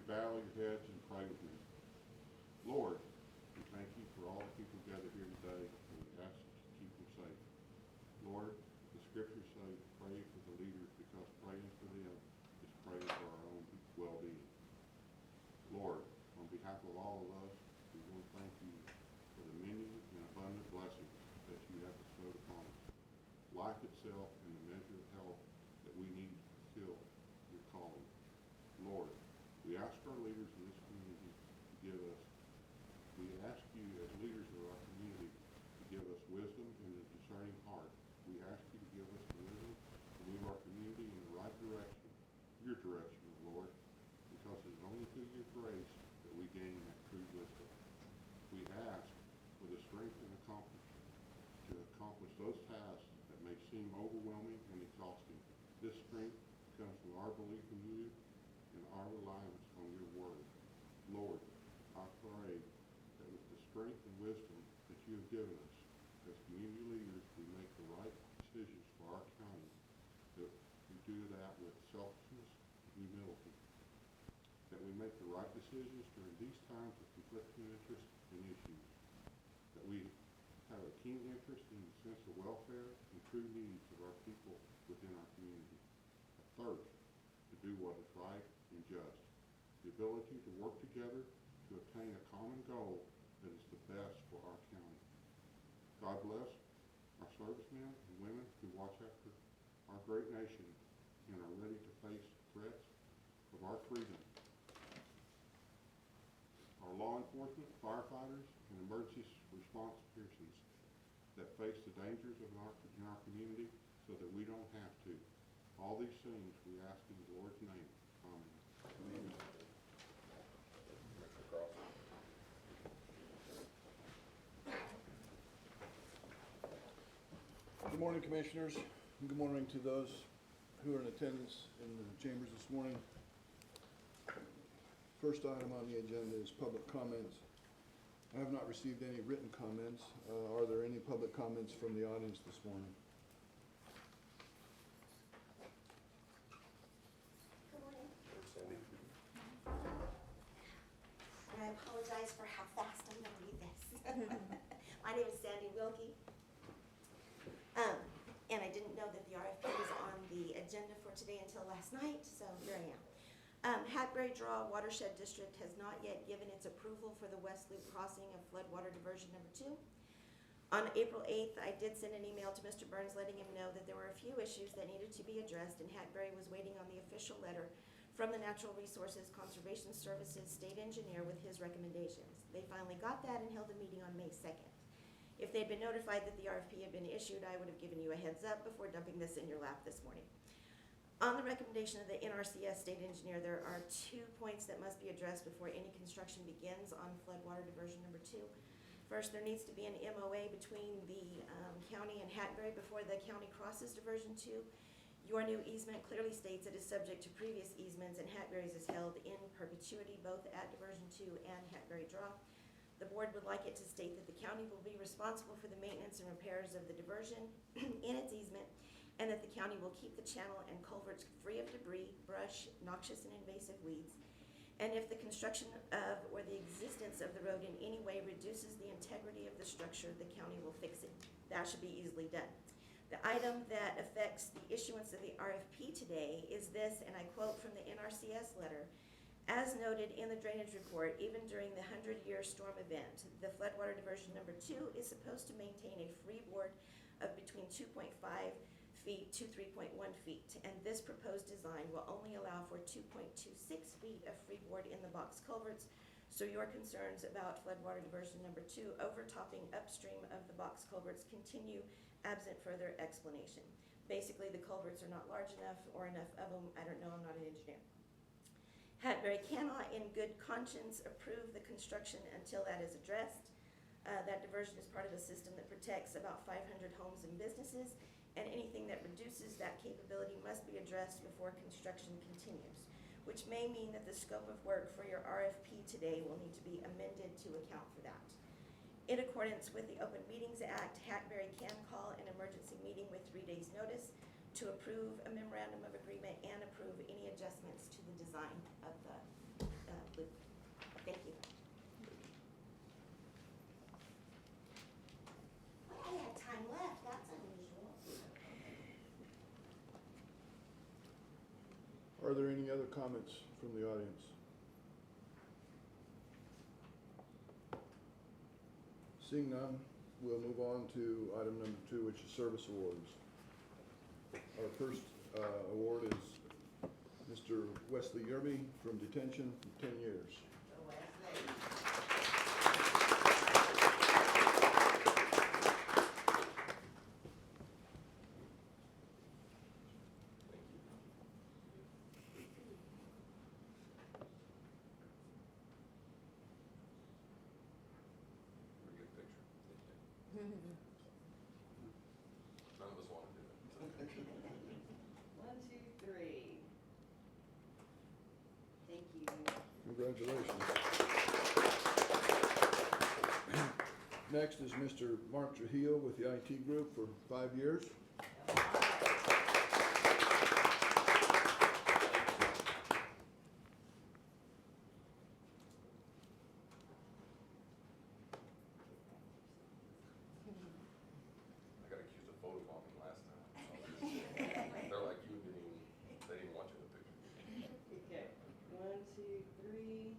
bow your heads and pray with me? Lord, we thank you for all the people gathered here today, and we ask you to keep them safe. Lord, the scriptures say pray for the leaders because praying for them is praying for our own well-being. Lord, on behalf of all of us, we want to thank you for the many and abundant blessings that you have bestowed upon us. Life itself and the measure of health that we need to fulfill your calling. Lord, we ask our leaders in this community to give us, we ask you as leaders of our community to give us wisdom and a discerning heart. We ask you to give us the wisdom to move our community in the right direction, your direction, Lord, because it is only through your grace that we gain that true wisdom. We ask for the strength and accomplishment to accomplish those tasks that may seem overwhelming and exhausting. This strength comes from our belief in you and our reliance on your word. Lord, I pray that with the strength and wisdom that you have given us as community leaders, we make the right decisions for our county, that we do that with selflessness and humility, that we make the right decisions during these times of conflicting interests and issues, that we have a keen interest in the sense of welfare and true needs of our people within our community, a thirst to do what is right and just, the ability to work together to obtain a common goal that is the best for our county. God bless our servicemen and women who watch after our great nation and are ready to face threats of our freedom. Our law enforcement, firefighters, and emergency response persons that face the dangers in our community so that we don't have to. All these things we ask in the Lord's name. Amen. Amen. Good morning, Commissioners. And good morning to those who are in attendance in the chambers this morning. First item on the agenda is public comments. I have not received any written comments. Are there any public comments from the audience this morning? Good morning. And I apologize for how fast I'm going to read this. My name is Sandy Wilkie. And I didn't know that the RFP was on the agenda for today until last night, so here I am. Hackberry Draw Watershed District has not yet given its approval for the West Loop crossing of floodwater diversion number 2. On April 8th, I did send an email to Mr. Burns letting him know that there were a few issues that needed to be addressed, and Hackberry was waiting on the official letter from the Natural Resources Conservation Services state engineer with his recommendations. They finally got that and held a meeting on May 2nd. If they'd been notified that the RFP had been issued, I would have given you a heads up before dumping this in your lap this morning. On the recommendation of the NRCS state engineer, there are 2 points that must be addressed before any construction begins on floodwater diversion number 2. First, there needs to be an MOA between the county and Hackberry before the county crosses diversion 2. Your new easement clearly states it is subject to previous easements, and Hackberry's is held in perpetuity both at diversion 2 and Hackberry Draw. The board would like it to state that the county will be responsible for the maintenance and repairs of the diversion in its easement, and that the county will keep the channel and culverts free of debris, brush, noxious and invasive weeds. And if the construction of or the existence of the road in any way reduces the integrity of the structure, the county will fix it. That should be easily done. The item that affects the issuance of the RFP today is this, and I quote from the NRCS letter: as noted in the drainage report, even during the 100-year storm event, the floodwater diversion number 2 is supposed to maintain a freeboard of between 2.5 feet to 3.1 feet, and this proposed design will only allow for 2.26 feet of freeboard in the box culverts, so your concerns about floodwater diversion number 2 overtopping upstream of the box culverts continue absent further explanation. Basically, the culverts are not large enough or enough of them. I don't know, I'm not an engineer. Hackberry cannot in good conscience approve the construction until that is addressed. That diversion is part of a system that protects about 500 homes and businesses, and anything that reduces that capability must be addressed before construction continues, which may mean that the scope of work for your RFP today will need to be amended to account for that. In accordance with the Open Meetings Act, Hackberry can call an emergency meeting with 3 days' notice to approve a memorandum of agreement and approve any adjustments to the design of the there any other comments from the audience? Seeing none, we'll move on to item number 2, which is service awards. Our first award is Mr. Wesley Yerby from detention for 10 years. None of us want to do it. 1, 2, 3. Thank you. Congratulations. Next is Mr. Mark Trujillo with the IT group for 5 years. I got accused of photobombing last time. They're like, they didn't want you in the picture. Okay. 1, 2, 3.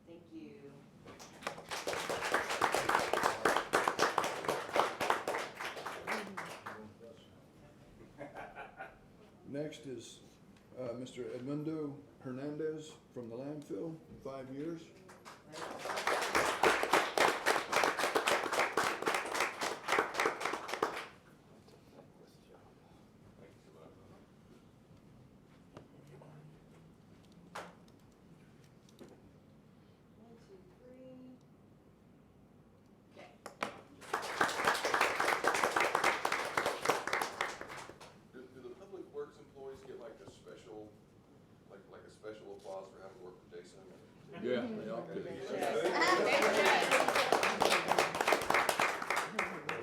Thank you. Next is Mr. Edmundo Hernandez from the landfill, 5 years. Thank you so much. 1, 2, 3. Okay. Do the public works employees get like a special, like a special applause for having worked for Jason? Yeah, they all do. I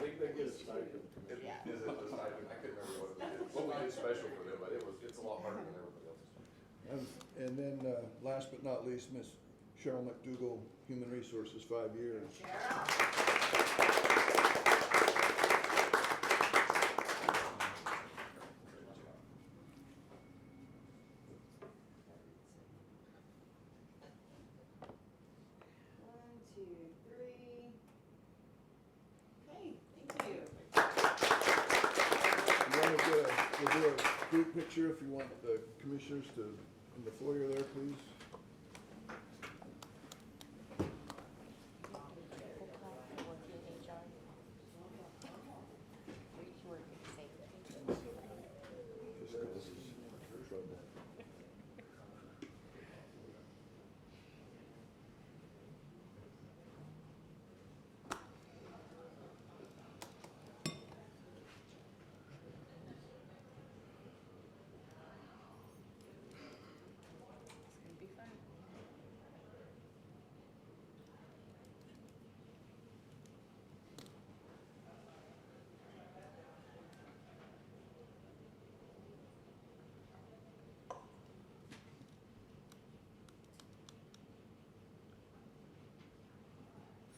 think they get a stipend. Is it a stipend? I couldn't remember what we did special for them, but it's a lot harder than everybody else's. And then last but not least, Miss Cheryl McDougall, Human Resources, 5 years. One, two, three. Okay, thank you. We'll do a group picture if you want the commissioners to, in the foyer there, please. Just causes trouble.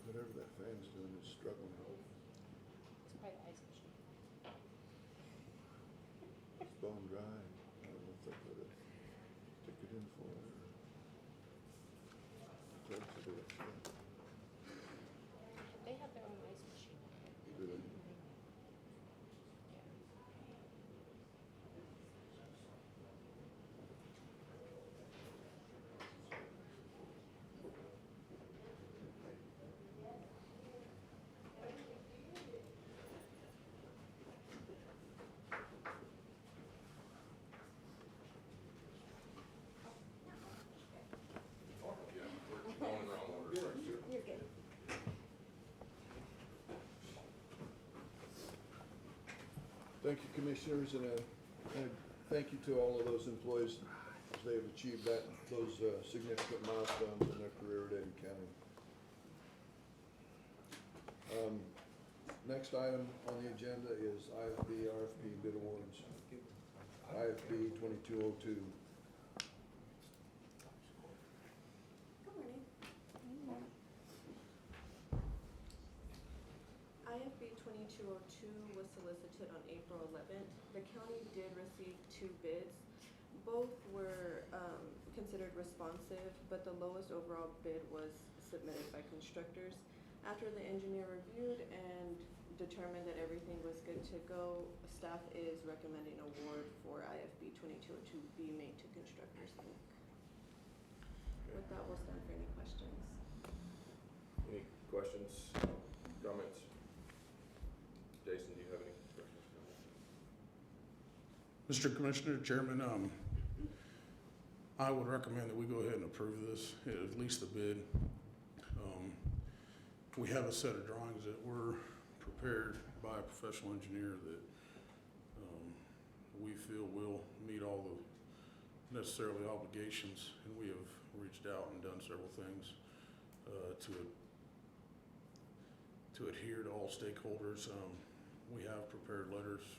Whatever that fan's doing is struggling. It's quite ice machine. It's bone dry. I don't know if they put it, stick it in for it or. Told to do it, so. They have their own ice machine. Do they? Yeah, we're going in the wrong order. Sorry, Stuart. You're good. Thank you, commissioners, and thank you to all of those employees as they have achieved those significant milestones in their career at Eddy County. Next item on the agenda is IFB RFP bid awards. IFB 2202. Good morning. IFB 2202 was solicited on April 11th. The county did receive 2 bids. both were considered responsive, but the lowest overall bid was submitted by constructors. After the engineer reviewed and determined that everything was good to go, staff is recommending award for IFB 2202 to be made to Constructors Inc. With that, we'll stand for any questions. Any questions, comments? Jason, do you have any questions, comments? Mr. Commissioner, Chairman, I would recommend that we go ahead and approve this, at least the bid. We have a set of drawings that were prepared by a professional engineer that we feel will meet all the necessarily obligations, and we have reached out and done several things to adhere to all stakeholders. We have prepared letters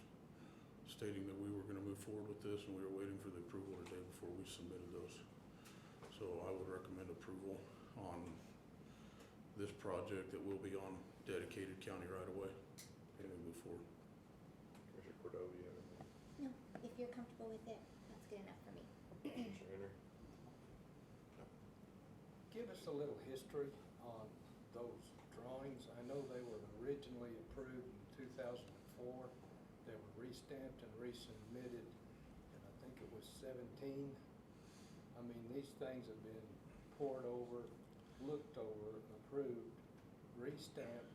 stating that we were going to move forward with this, and we were waiting for the approval today before we submitted those. So I would recommend approval on this project that will be on dedicated county right-of-way, and we move forward. Commissioner Cordova, you have anything? No, if you're comfortable with it, that's good enough for me. Commissioner Henry? Give us a little history on those drawings. I know they were originally approved in 2004. They were re-stamped and resubmitted, and I think it was 17. I mean, these things have been poured over, looked over, approved, re-stamped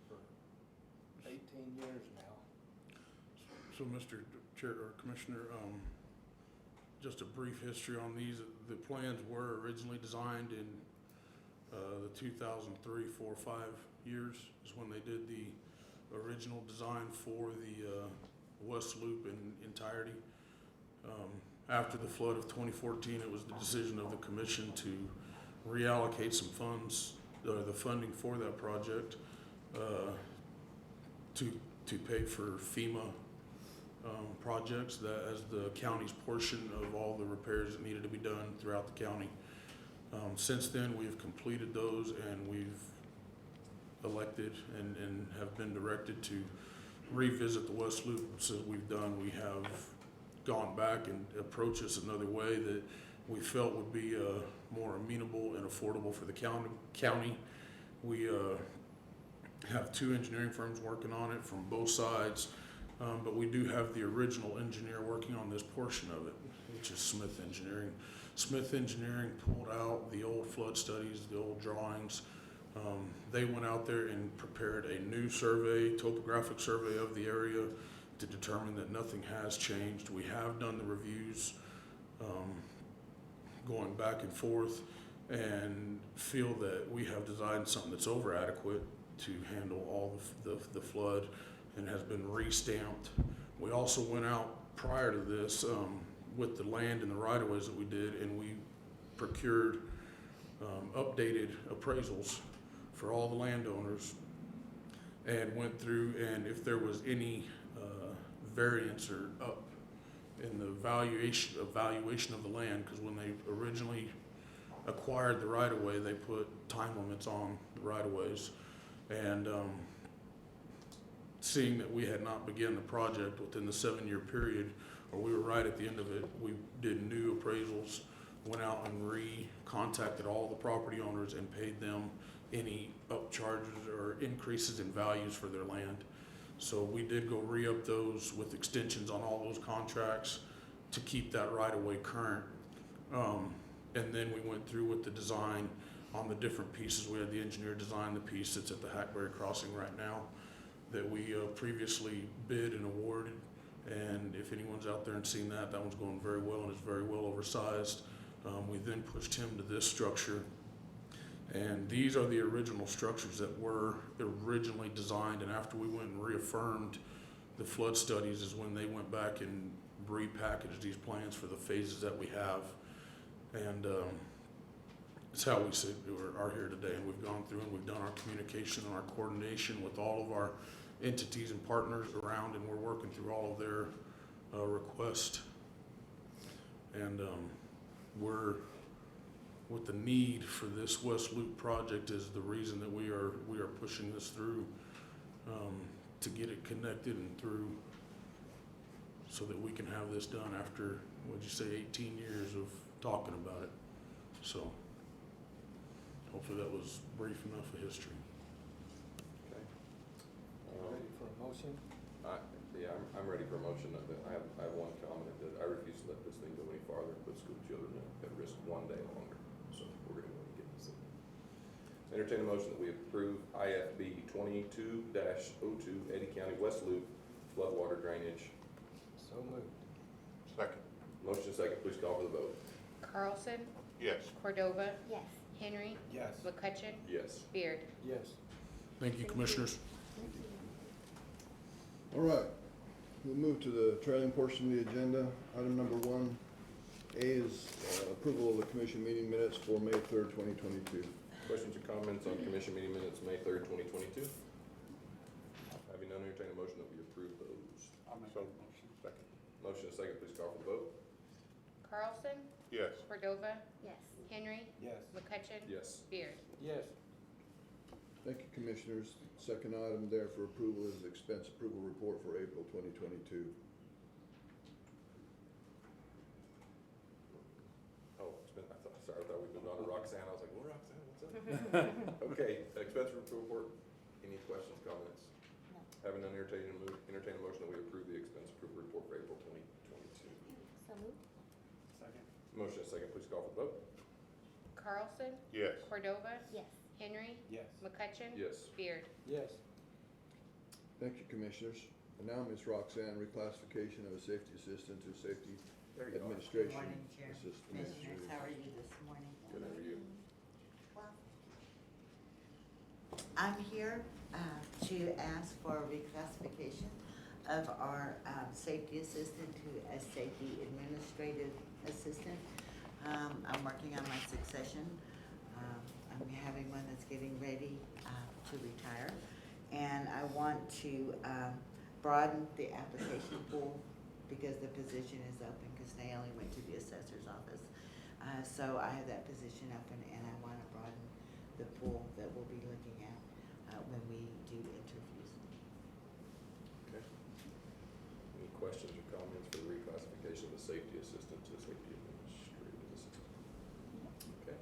for 18 years now. So, Mr. Chair, or Commissioner, just a brief history on these. The plans were originally designed in the 2003, 4, 5 years is when they did the original design for the West Loop in entirety. After the flood of 2014, it was the decision of the commission to reallocate some funds, the funding for that project, to pay for FEMA projects that as the county's portion of all the repairs that needed to be done throughout the county. Since then, we've completed those, and we've elected and have been directed to revisit the West Loop. So we've done, we have gone back and approached this another way that we felt would be more amenable and affordable for the county. We have 2 engineering firms working on it from both sides, but we do have the original engineer working on this portion of it, which is Smith Engineering. Smith Engineering pulled out the old flood studies, the old drawings. They went out there and prepared a new survey, topographic survey of the area to determine that nothing has changed. We have done the reviews going back and forth, and feel that we have designed something that's over adequate to handle all the flood and has been re-stamped. We also went out prior to this with the land and the right-of-ways that we did, and we procured updated appraisals for all the landowners and went through, and if there was any variance or up in the valuation of the land, because when they originally acquired the right-of-way, they put time limits on the right-of-ways, and seeing that we had not begun the project within the 7-year period, or we were right at the end of it, we did new appraisals, went out and contacted all the property owners and paid them any upcharges or increases in values for their land. So we did go re-up those with extensions on all those contracts to keep that right-of-way current. And then we went through with the design on the different pieces. We had the engineer design the piece that's at the Hackberry Crossing right now that we previously bid and awarded. And if anyone's out there and seen that, that one's going very well and is very well oversized. We then pushed him to this structure. And these are the original structures that were originally designed, and after we went and reaffirmed the flood studies is when they went back and repackaged these plans for the phases that we have. And it's how we are here today, and we've gone through and we've done our communication and our coordination with all of our entities and partners around, and we're working through all of their requests. And we're with the need for this West Loop project is the reason that we are pushing this through to get it connected and through. so that we can have this done after, what'd you say, 18 years of talking about it. So hopefully that was brief enough of history. Okay. Ready for a motion? Yeah, I'm ready for a motion. I have one comment that I refuse to let this thing go any farther and put school children at risk one day longer. So we're going to get this thing. Entertain a motion that we approve IFB 22-02 Eddy County West Loop floodwater drainage. So moved. Second. Motion second, please call for the vote. Carlson, Yes. Cordova, Yes. Henry, Yes. McCutcheon, Yes. Beard. Yes. Thank you, Commissioners. Thank you. All right, we'll move to the trailing portion of the agenda. Item number 1A is approval of the commission meeting minutes for May 3rd, 2022. Questions or comments on commission meeting minutes, May 3rd, 2022? Having none, entertain a motion that we approve those. I'll make a motion. Second. Motion is second, please call for the vote. Carlson, Yes. Cordova, Yes. Henry, Yes. McCutcheon, Yes. Beard. Yes. Thank you, Commissioners. Second item there for approval is expense approval report for April 2022. Oh, sorry, I thought we'd moved on to Roxanne. I was like, well, Roxanne, what's up? Okay, expense report. Any questions, comments? No. Having none, entertain a motion that we approve the expense approval report for April 2022. So moved. Second. Motion is second, please call for the vote. Carlson, Yes. Cordova, Yes. Henry, Yes. McCutcheon, Yes. Beard. Yes. Thank you, Commissioners. And now, Ms. Roxanne, reclassification of a safety assistant to safety There you go. administration. Good morning, Chair. assistant Commissioners, administrator. how are you this morning? Good, how are you? Well, I'm here to ask for a reclassification of our safety assistant to a safety administrative assistant. I'm working on my succession. I'm having one that's getting ready to retire. And I want to broaden the application pool because the position is open because they only went to the assessor's office. So I have that position open and I want to broaden the pool that we'll be looking at when we do interviews. Okay. Any questions or comments for the reclassification of the safety assistant to safety administrative assistant? Okay.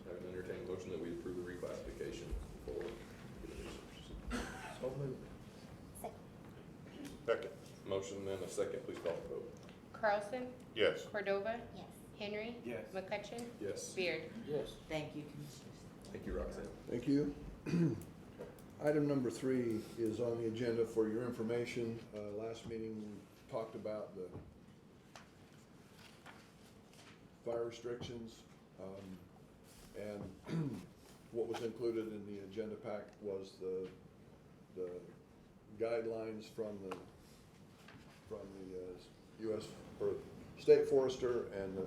Having entertained a motion that we approve the reclassification for human resources. So moved. Second. Second. Motion and a second, please call for the vote. Carlson, Yes. Cordova, Yes. Henry, Yes. McCutcheon, Yes. Beard. Yes. Thank you, Commissioners. Thank you, Roxanne. Thank you. Item number 3 is on the agenda for your information. Last meeting, we talked about the fire restrictions. And what was included in the agenda pack was the guidelines from the U.S. or State Forester and the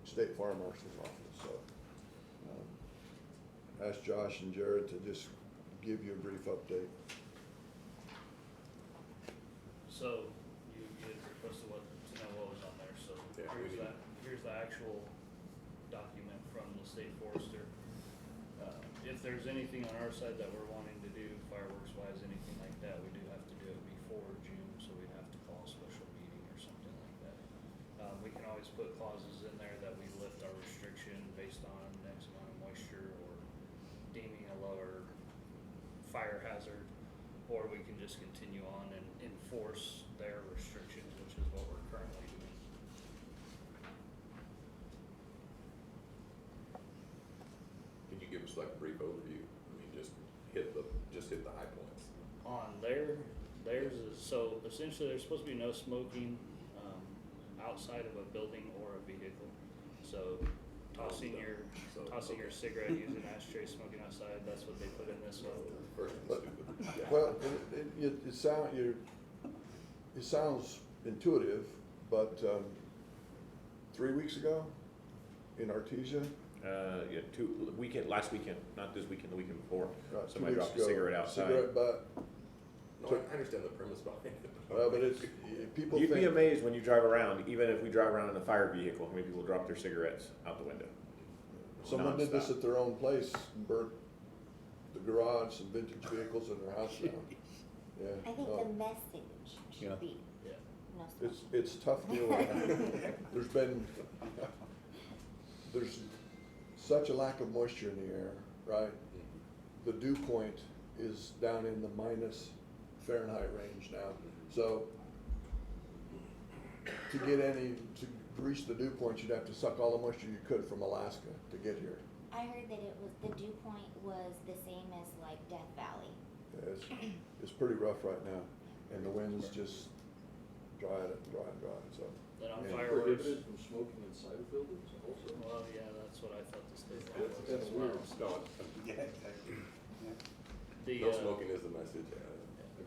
State Fire Marshal's Office. So, ask Josh and Jared to just give you a brief update. So you had requested to know what was on there, so Yeah, we need- here's the actual document from the state forester. If there's anything on our side that we're wanting to do fireworks wise, anything like that, we do have to do it before June, so we'd have to call a special meeting or something like that. We can always put clauses in there that we lift our restriction based on X amount of moisture or deeming a lower fire hazard, or we can just continue on and enforce their restrictions, which is what we're currently doing. Can you give us like a brief overview? I mean, just hit the high points. On theirs is, so essentially there's supposed to be no smoking, outside of a building or a vehicle. So tossing your cigarette, using an ashtray, smoking outside, that's what they put in this one. First and stupid. Well, it sounds intuitive, but 3 weeks ago in Artesia, yeah, last weekend, not this weekend, the weekend before. right, 2 Somebody weeks dropped a ago, cigarette outside. cigarette butt. No, I understand the premise behind it. Well, but it's, people You'd be think, amazed when you drive around, even if we drive around in a fire vehicle, how many people drop their cigarettes out the window. someone did this nonstop. at their own place, and burnt the garage, some vintage vehicles in their house down. Yeah. I think no. the message Yeah. should be, Yeah. no no smoke. It's a tough deal. There's such a lack of moisture in the air, right? The dew point is down in the minus Fahrenheit range now. So to reach the dew point, you'd have to suck all the moisture you could from Alaska to get here. I heard that the dew point was the same as like Death Valley. Yeah, it's pretty rough right now, and the winds just dry it, so. Then on Yeah. fireworks, from smoking inside of buildings also? well, yeah, that's what I thought the state law was. That's as weird. well. No, Yeah, exactly. The, No smoking is the message, I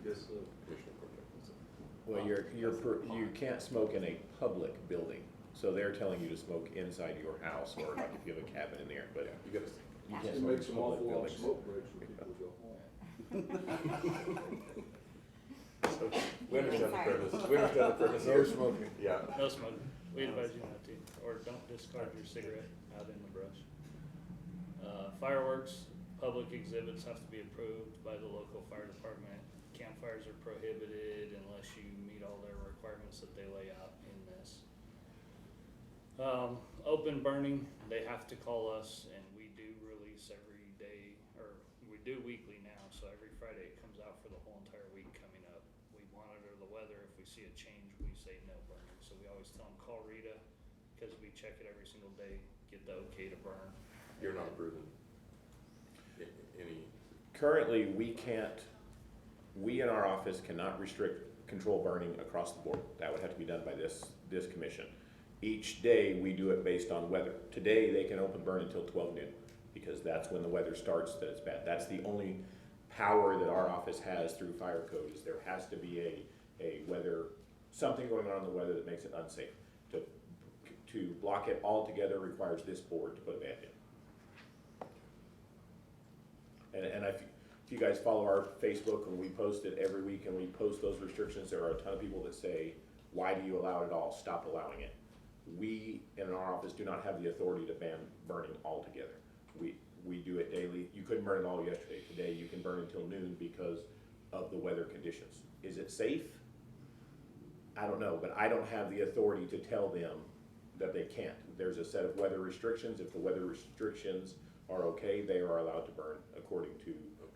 guess so. Commissioner Cortez. Well, you can't smoke in a public building, so they're telling you to smoke inside your house, or like if you have a cabin in there, but You gotta, you can't It smoke makes in some public awful long buildings. smoke breaks when people go home. we understand the premise, we understand the premise No here. smoking. Yeah. no smoke, we advise you not to, or don't discard your cigarette out in the brush. Fireworks, public exhibits have to be approved by the local fire department. Campfires are prohibited unless you meet all their requirements that they lay out in this. Open burning, they have to call us, and we do release every day, or we do weekly now, so every Friday it comes out for the whole entire week coming up. We monitor the weather, if we see a change, we say no burning, so we always tell them, call Rita, because we check it every single day, get the okay to burn. You're not approving any, Currently, we in our office cannot restrict control burning across the board. That would have to be done by this commission. Each day, we do it based on weather. Today, they can open burn until 12 noon, because that's when the weather starts that it's bad. That's the only power that our office has through fire code, is there has to be a weather, something going on in the weather that makes it unsafe. To block it altogether requires this board to put a ban in. And if you guys follow our Facebook, and we post it every week, and we post those restrictions, there are a ton of people that say, why do you allow it all? Stop allowing it. We, in our office, do not have the authority to ban burning altogether. We do it daily. You couldn't burn it all yesterday. Today, you can burn until noon because of the weather conditions. Is it safe? I don't know, but I don't have the authority to tell them that they can't. There's a set of weather restrictions. If the weather restrictions are okay, they are allowed to burn according to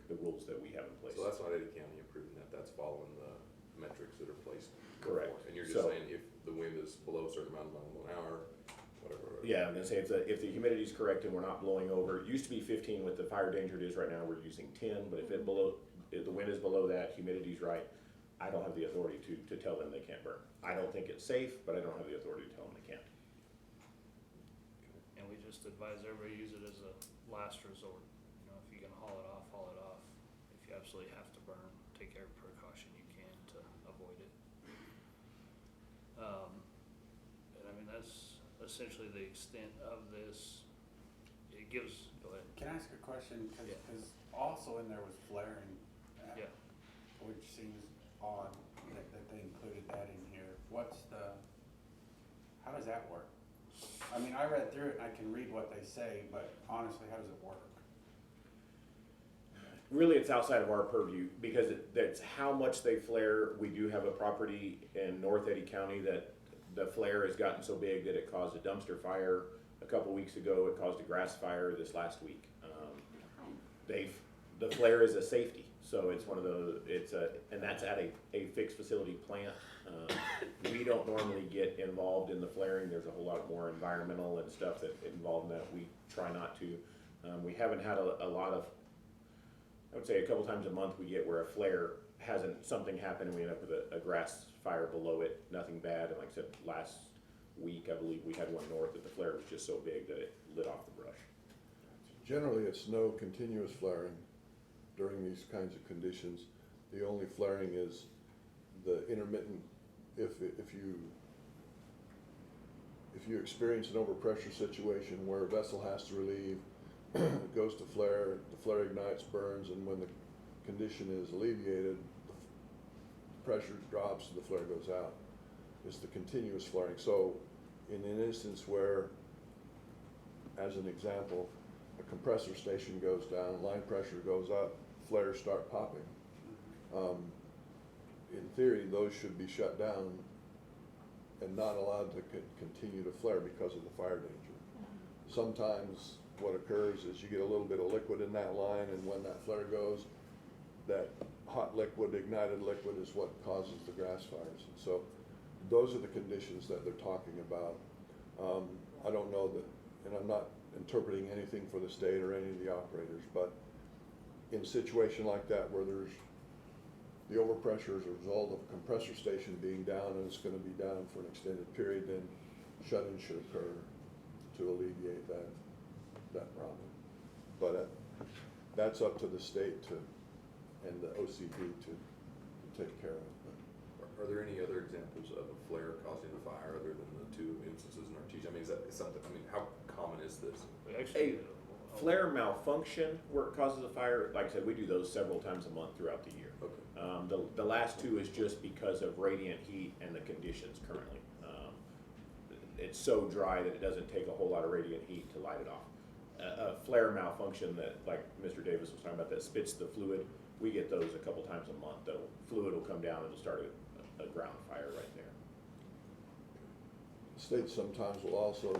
the rules that we have in place. so that's not Eddy County approving that, that's following the metrics that are placed. Correct. before. And you're just So- saying if the wind is below a certain amount of miles an hour, whatever. Yeah, I'm gonna say if the humidity's correct and we're not blowing over, it used to be 15 with the fire danger it is right now, we're using 10, but if the wind is below that, humidity's right, I don't have the authority to tell them they can't burn. I don't think it's safe, but I don't have the authority to tell them they can't. And we just advise everybody use it as a last resort. You know, if you're gonna haul it off, haul it off. If you absolutely have to burn, take every precaution you can to avoid it. And I mean, that's essentially the extent of this. It gives, go ahead. Can I ask a question? Yeah. Because also in there was flaring, Yeah. which seems odd that they included that in here. How does that work? I mean, I read through it and I can read what they say, but honestly, how does it work? Really, it's outside of our purview, because that's how much they flare. We do have a property in North Eddy County that the flare has gotten so big that it caused a dumpster fire a couple weeks ago. It caused a grass fire this last week. The flare is a safety, so it's one of those, and that's at a fixed facility plant. We don't normally get involved in the flaring. There's a whole lot more environmental and stuff that involved in that. We try not to. We haven't had a lot of, I would say a couple times a month we get where a flare something happened and we end up with a grass fire below it, nothing bad. And like I said, last week, I believe we had one north that the flare was just so big that it lit off the brush. Generally, it's no continuous flaring during these kinds of conditions. The only flaring is the intermittent, if you experience an overpressure situation where a vessel has to relieve, it goes to flare, the flare ignites, burns, and when the condition is alleviated, the pressure drops and the flare goes out. It's the continuous flaring. So in an instance where, as an example, a compressor station goes down, line pressure goes up, flares start popping. In theory, those should be shut down and not allowed to continue to flare because of the fire danger. Sometimes what occurs is you get a little bit of liquid in that line, and when that flare goes, that hot liquid, ignited liquid, is what causes the grass fires. And so those are the conditions that they're talking about. I don't know that, and I'm not interpreting anything for the state or any of the operators, but in a situation like that where there's the overpressure as a result of a compressor station being down, and it's gonna be down for an extended period, then shut-in should occur to alleviate that problem. But that's up to the state and the OCD to take care of. Are there any other examples of a flare causing a fire other than the two instances in Artesia? I mean, is that something, I mean, how common is this? Actually, Flare malfunction where it causes a fire, like I said, we do those several times a month throughout the year. Okay. The last two is just because of radiant heat and the conditions currently. It's so dry that it doesn't take a whole lot of radiant heat to light it off. A flare malfunction that, like Mr. Davis was talking about, that spits the fluid, we get those a couple times a month. The fluid will come down and it'll start a ground fire right there. The state sometimes will also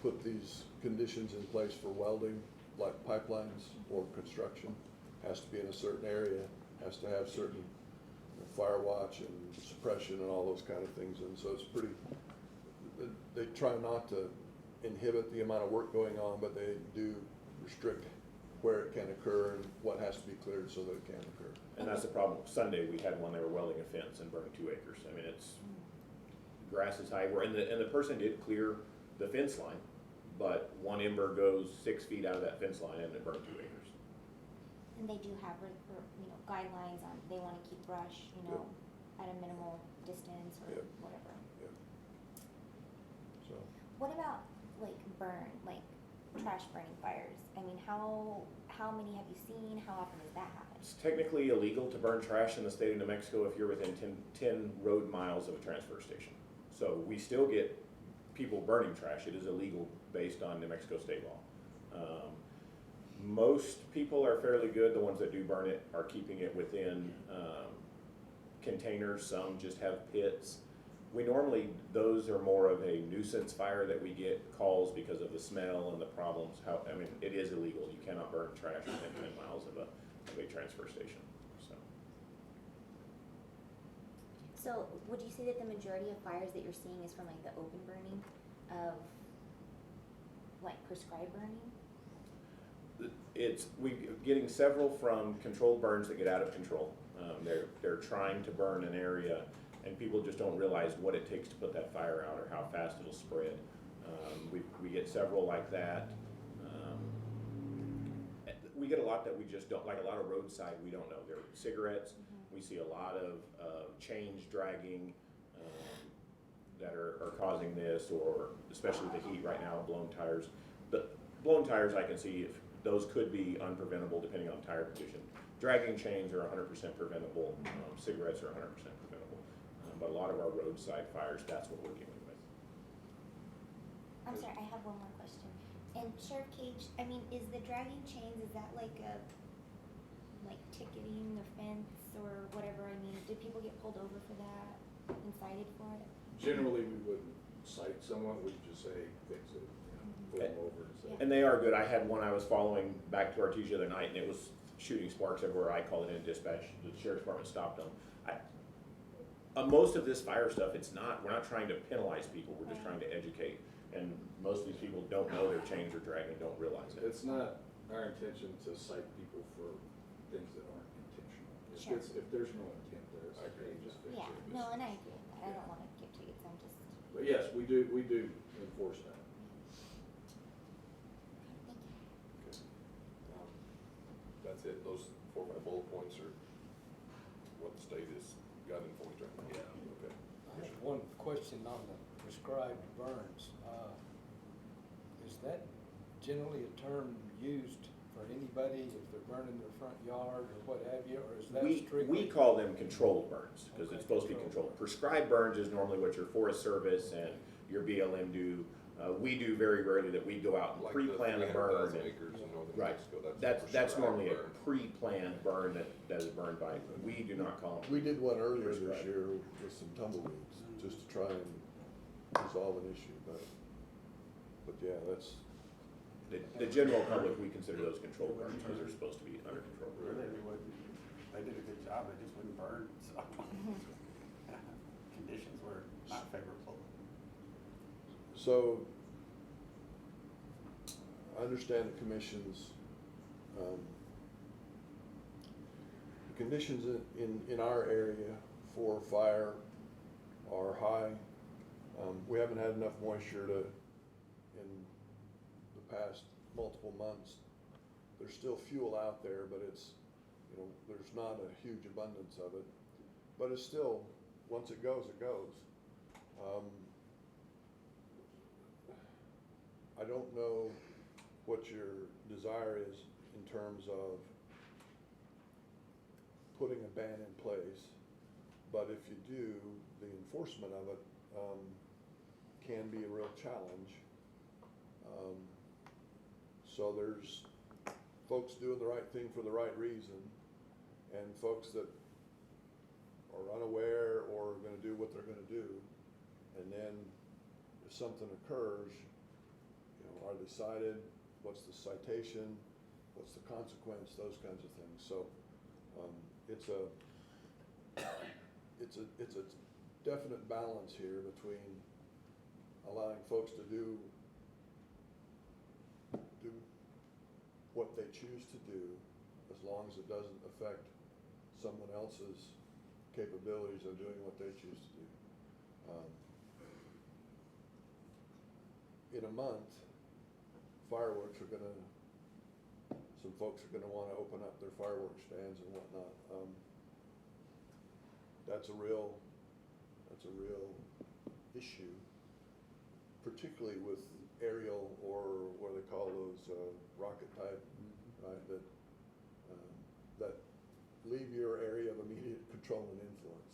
put these conditions in place for welding, like pipelines or construction. Has to be in a certain area, has to have certain fire watch and suppression and all those kind of things. And so it's pretty, they try not to inhibit the amount of work going on, but they do restrict where it can occur and what has to be cleared so that it can occur. And that's the problem. Sunday, we had one, they were welding a fence and burning 2 acres. I mean, it's, grass is high, and the person did clear the fence line, but one ember goes 6 feet out of that fence line and it burned 2 acres. And they do have, guidelines on, they wanna keep brush, at a minimal distance or Yep. whatever. So, What about, trash burning fires? I mean, how many have you seen? How often does that happen? It's technically illegal to burn trash in the state of New Mexico if you're within 10 road miles of a transfer station. So we still get people burning trash. It is illegal based on New Mexico state law. Most people are fairly good. The ones that do burn it are keeping it within containers. Some just have pits. We normally, those are more of a nuisance fire that we get calls because of the smell and the problems. It is illegal. You cannot burn trash within 10 miles of a transfer station. So would you say that the majority of fires that you're seeing is from the open burning of prescribed burning? We're getting several from controlled burns that get out of control. They're trying to burn an area and people just don't realize what it takes to put that fire out or how fast it'll spread. We get several like that. We get a lot that we just don't, like a lot of roadside we don't know. There are cigarettes. We see a lot of chains dragging that are causing this, or especially the heat right now, blown tires. The blown tires, I can see if those could be unpreventable depending on tire condition. Dragging chains are 100% preventable. Cigarettes are 100% preventable. But a lot of our roadside fires, that's what we're dealing with. I'm sorry, I have one more question. And Sheriff Cage, is the dragging chains, is that like ticketing offense or whatever? Do people get pulled over for that and cited for it? Generally, we wouldn't cite someone, we'd just say, fix it, pull them over and say. And they are good. I had one I was following back to Artesia the other night, and it was shooting sparks everywhere. I called it in dispatch. The sheriff's department stopped them. Most of this fire stuff, we're not trying to penalize people. We're just trying to educate. And most of these people don't know their chains are dragging, don't realize it. It's not our intention to cite people for things that aren't intentional. Sure. If there's no intent there, it's okay, just fix it. Yeah, no, and I agree with that. I don't wanna give tickets, I'm just, But yes, we do enforce that. thank you. That's it, those 4 or 5 bullet points are what the state has got enforced right now? Yeah. Okay. I have one question on the prescribed burns. Is that generally a term used for anybody if they're burning their front yard or what have you, or is that strictly? We call them controlled burns because Okay, it's supposed to be controlled. Prescribed burns is normally what your Forest Service and your BLM do. We do very rarely that we go out and Like pre-plan the a burn. 300,000 acres in northern Right. Mexico, That's prescribed normally a burn. pre-planned burn that is burned by, we do not call them. We did one earlier this Prescribed. year with some tumbleweeds, just to try and resolve an issue, but yeah, that's, The general public, we consider those controlled burns because they're supposed to be under control. Really, they did a good job, they just wouldn't burn, so. Conditions were not favorable. so, I understand the commission's, the conditions in our area for fire are high. We haven't had enough moisture in the past multiple months. There's still fuel out there, but it's, there's not a huge abundance of it. But it's still, once it goes, it goes. I don't know what your desire is in terms of putting a ban in place, but if you do, the enforcement of it can be a real challenge. So there's folks doing the right thing for the right reason, and folks that are unaware or are gonna do what they're gonna do, and then if something occurs, are they cited, what's the citation, what's the consequence, those kinds of things. So it's a definite balance here between allowing folks to do what they choose to do, as long as it doesn't affect someone else's capabilities of doing what they choose to do. In a month, fireworks are some folks are gonna wanna open up their fireworks stands and whatnot. That's a real issue, particularly with aerial, or what they call those, rocket type, right, that leave your area of immediate control and influence,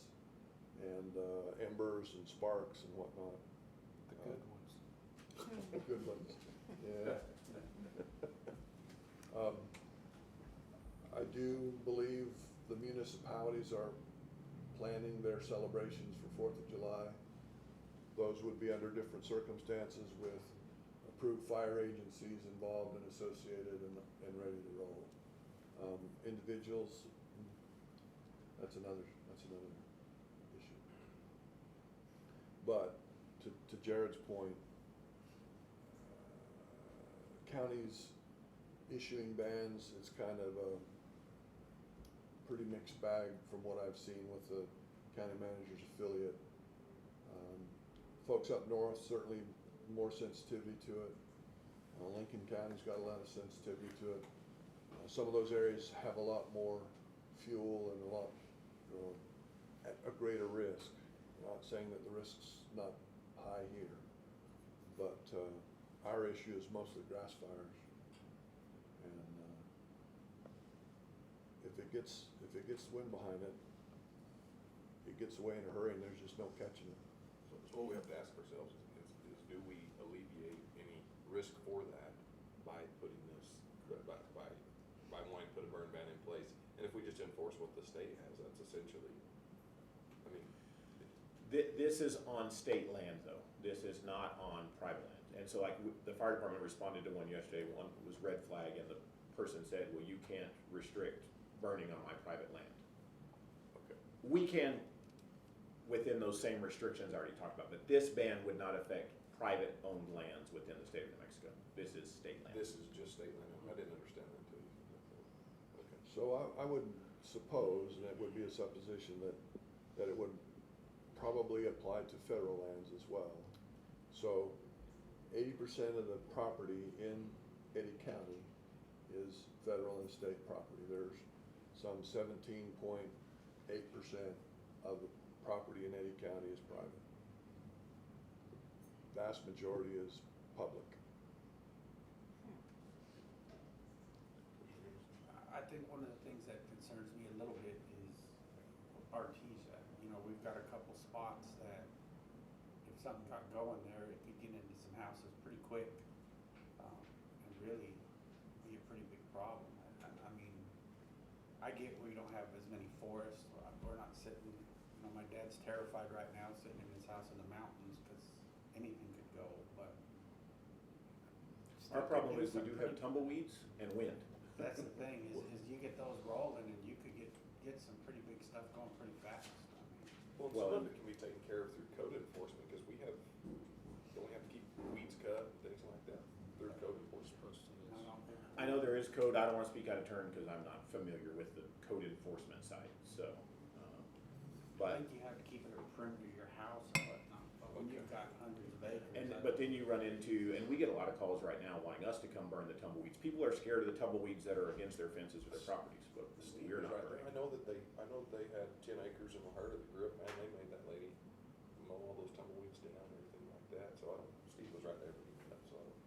and embers and sparks and whatnot. The good ones. The good ones, yeah. I do believe the municipalities are planning their celebrations for 4th of July. Those would be under different circumstances with approved fire agencies involved and associated and ready to roll. Individuals, that's another issue. But to Jared's point, counties issuing bans, it's kind of a pretty mixed bag from what I've seen with the county manager's affiliate. Folks up north, certainly more sensitivity to it. Lincoln County's got a lot of sensitivity to it. Some of those areas have a lot more fuel and a lot, at a greater risk. I'm not saying that the risk's not high here, but our issue is mostly grass fires. And if it gets wind behind it, it gets away in a hurry and there's just no catching it. So what we have to ask ourselves is do we alleviate any risk for that by putting this, by wanting to put a burn ban in place? And if we just enforce what the state has, that's essentially, I mean. This is on state land though. This is not on private land. And so like the fire department responded to one yesterday, one was red flag, and the person said, well, you can't restrict burning on my private land. Okay. We can, within those same restrictions I already talked about, but this ban would not affect private owned lands within the state of New Mexico. This is state land. This is just state land. I didn't understand that too. Okay. So I would suppose, and it would be a supposition, that it would probably apply to federal lands as well. So 80% of the property in Eddy County is federal and state property. There's some 17.8% of the property in Eddy County is private. Vast majority is public. I think one of the things that concerns me a little bit is Artesia. We've got a couple spots that if something got going there, it could get into some houses quick, and really be a pretty big problem. I mean, I get we don't have as many forests, we're not sitting, you know, my dad's terrified right now, sitting in his house in the mountains, because anything could go, but. Our problem is we do have tumbleweeds and wind. That's the thing, is you get those rolling and you could get some pretty big stuff going pretty fast. I mean, Well, Well, some of it can be taken care of through code enforcement, because we have, don't we have to keep weeds cut and things like that through code enforcement? I don't know. I know there is code, I don't wanna speak out of turn because I'm not familiar with the code enforcement side, so, I but, think you have to keep it a perimeter of your house and whatnot, but when you've got hundreds of acres. but then you run into, and we get a lot of calls right now wanting us to come burn the tumbleweeds. People are scared of the tumbleweeds that are against their fences or their properties, but we're not Right there. burning. I know that they had 10 acres in La Herta that grew up, man, they made that lady mow all those tumbleweeds down and everything like that, so I don't, Steve was right there, so I don't,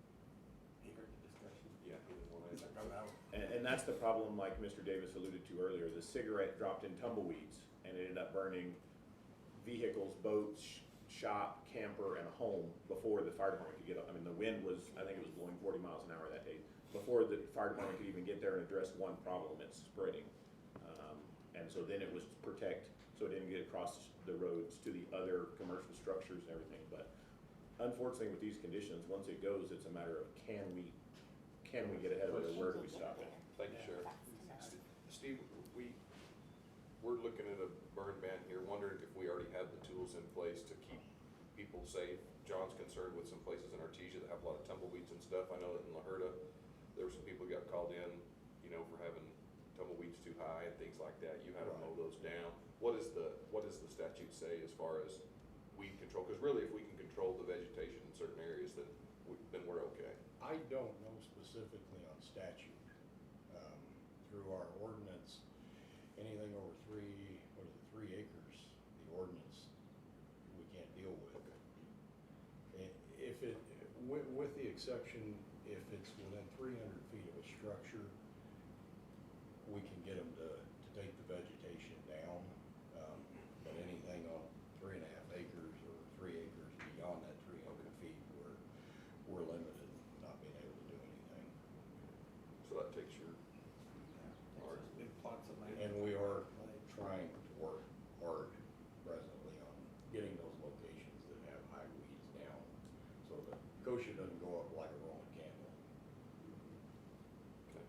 He heard the discussion. yeah, he didn't want He's anything. like, "Oh, no." And that's the problem, like Mr. Davis alluded to earlier, the cigarette dropped in tumbleweeds and it ended up burning vehicles, boats, shop, camper, and a home before the fire department could get up. I mean, the wind was, I think it was blowing 40 miles an hour that day. Before the fire department could even get there and address one problem, it's spreading. And so then it was protect, so it didn't get across the roads to the other commercial structures and everything. But unfortunately with these conditions, once it goes, it's a matter of can we get ahead of it, or where do we stop it? Thank you, Sheriff. Steve, we're looking at a burn ban here, wondering if we already have the tools in place to keep people safe. John's concerned with some places in Artesia that have a lot of tumbleweeds and stuff. I know that in La Herta, there were some people who got called in, you know, for having tumbleweeds too high and things like that. You had to mow those down. What does the statute say as far as weed control? Because really, if we can control the vegetation in certain areas, then we're okay. I don't know specifically on statute. Through our ordinance, anything over 3 acres, the ordinance, we can't deal with. Okay. If it, with the exception, if it's within 300 feet of a structure, we can get them to take the vegetation down. But anything on 3.5 acres or 3 acres beyond that 300 feet, we're limited, not being able to do anything. So that takes your, There's big plots of land. And we are trying to work hard presently on getting those locations that have high weeds down, so that kochia doesn't go up like a Roman candle. okay.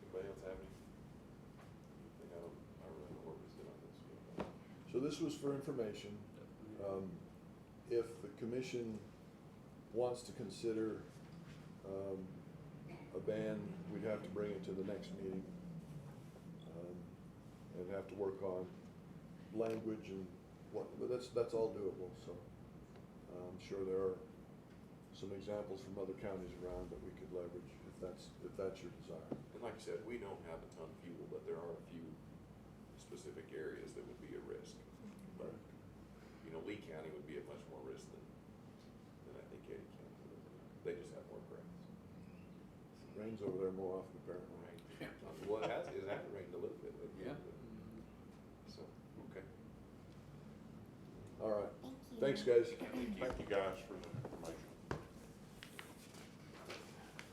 Anybody else have anything? I don't really know where we sit on this. So this was for information. If the commission wants to consider a ban, we'd have to bring it to the next meeting. And have to work on language and what, but that's all doable, so. I'm sure there are some examples from other counties around that we could leverage if that's your desire. And like I said, we don't have a ton of fuel, but there are a few specific areas that would be a risk. But, you know, Lee County would be at much more risk than I think Eddy County would. They just have more grass. It rains over there more often apparently. Right. Well, it hasn't rained a little bit lately. Yeah. So, okay. All right, Thank thanks, you. guys. Thank you guys for the information.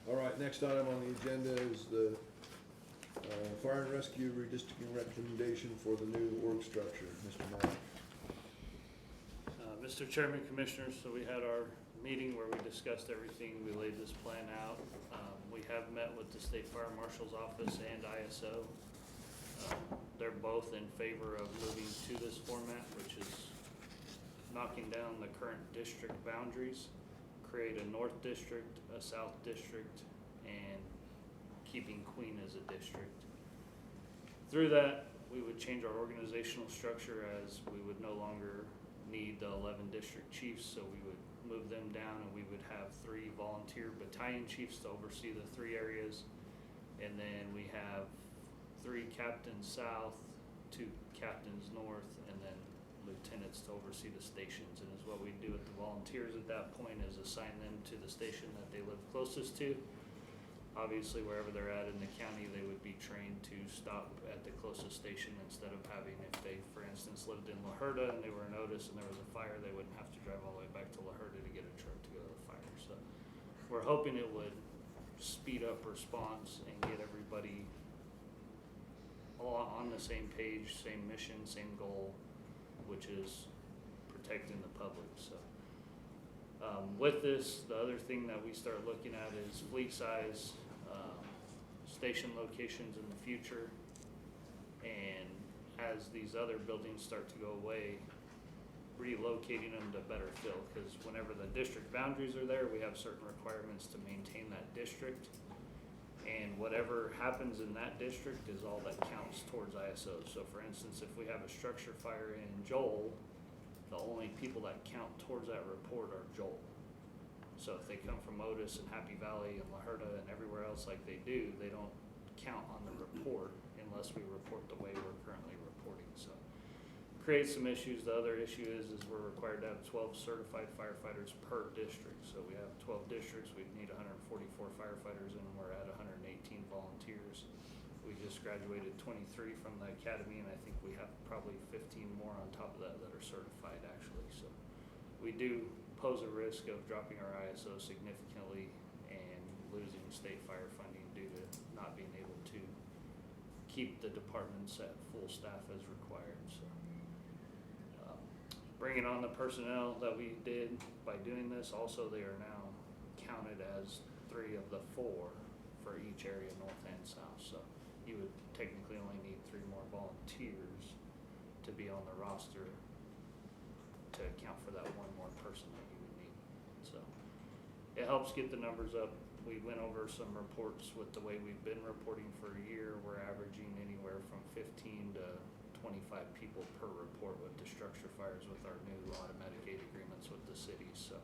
All right, next item on the agenda is the fire and rescue redistricting recommendation for the new org structure. Mr. Mark. Mr. Chairman, Commissioners, so we had our meeting where we discussed everything. We laid this plan out. We have met with the State Fire Marshal's Office and ISO. They're both in favor of moving to this format, which is knocking down the current district boundaries, create a north district, a south district, and keeping Queen as a district. Through that, we would change our organizational structure as we would no longer need the 11 district chiefs, so we would move them down and we would have 3 volunteer battalion chiefs to oversee the 3 areas. And then we have 3 captains south, 2 captains north, and then lieutenants to oversee the stations. And is what we do with the volunteers at that point is assign them to the station that they live closest to. Obviously, wherever they're at in the county, they would be trained to stop at the closest station instead of having, if they, for instance, lived in La Herda and they were in Otis and there was a fire, they wouldn't have to drive all the way back to La Herda to get a truck to go to the fire. So we're hoping it would speed up response and get everybody all on the same page, same mission, same goal, which is protecting the public. So with this, the other thing that we start looking at is fleet size, station locations in the future, and as these other buildings start to go away, relocating them to better fill, because whenever the district boundaries are there, we have certain requirements to maintain that district, and whatever happens in that district is all that counts towards ISO. So for instance, if we have a structure fire in Joel, the only people that count towards that report are Joel. So if they come from Otis and Happy Valley and La Herda and everywhere else like they do, they don't count on the report unless we report the way we're currently reporting. So creates some issues. The other issue is we're required to have 12 certified firefighters per district. So we have 12 districts, we need 144 firefighters, and we're at 118 volunteers. We just graduated 23 from the academy, and I think we have probably 15 more on top of that that are certified actually. So we do pose a risk of dropping our ISO significantly and losing state fire funding due to not being able to keep the departments at full staff as required. So bringing on the personnel that we did by doing this, also they are now counted as 3 of the 4 for each area, north and south. So you would technically only need 3 more volunteers to be on the roster to account for that 1 more person that you would need. So it helps get the numbers up. We went over some reports with the way we've been reporting for a year. We're averaging anywhere from 15 to 25 people per report with the structure fires with our new automatic gate agreements with the cities. So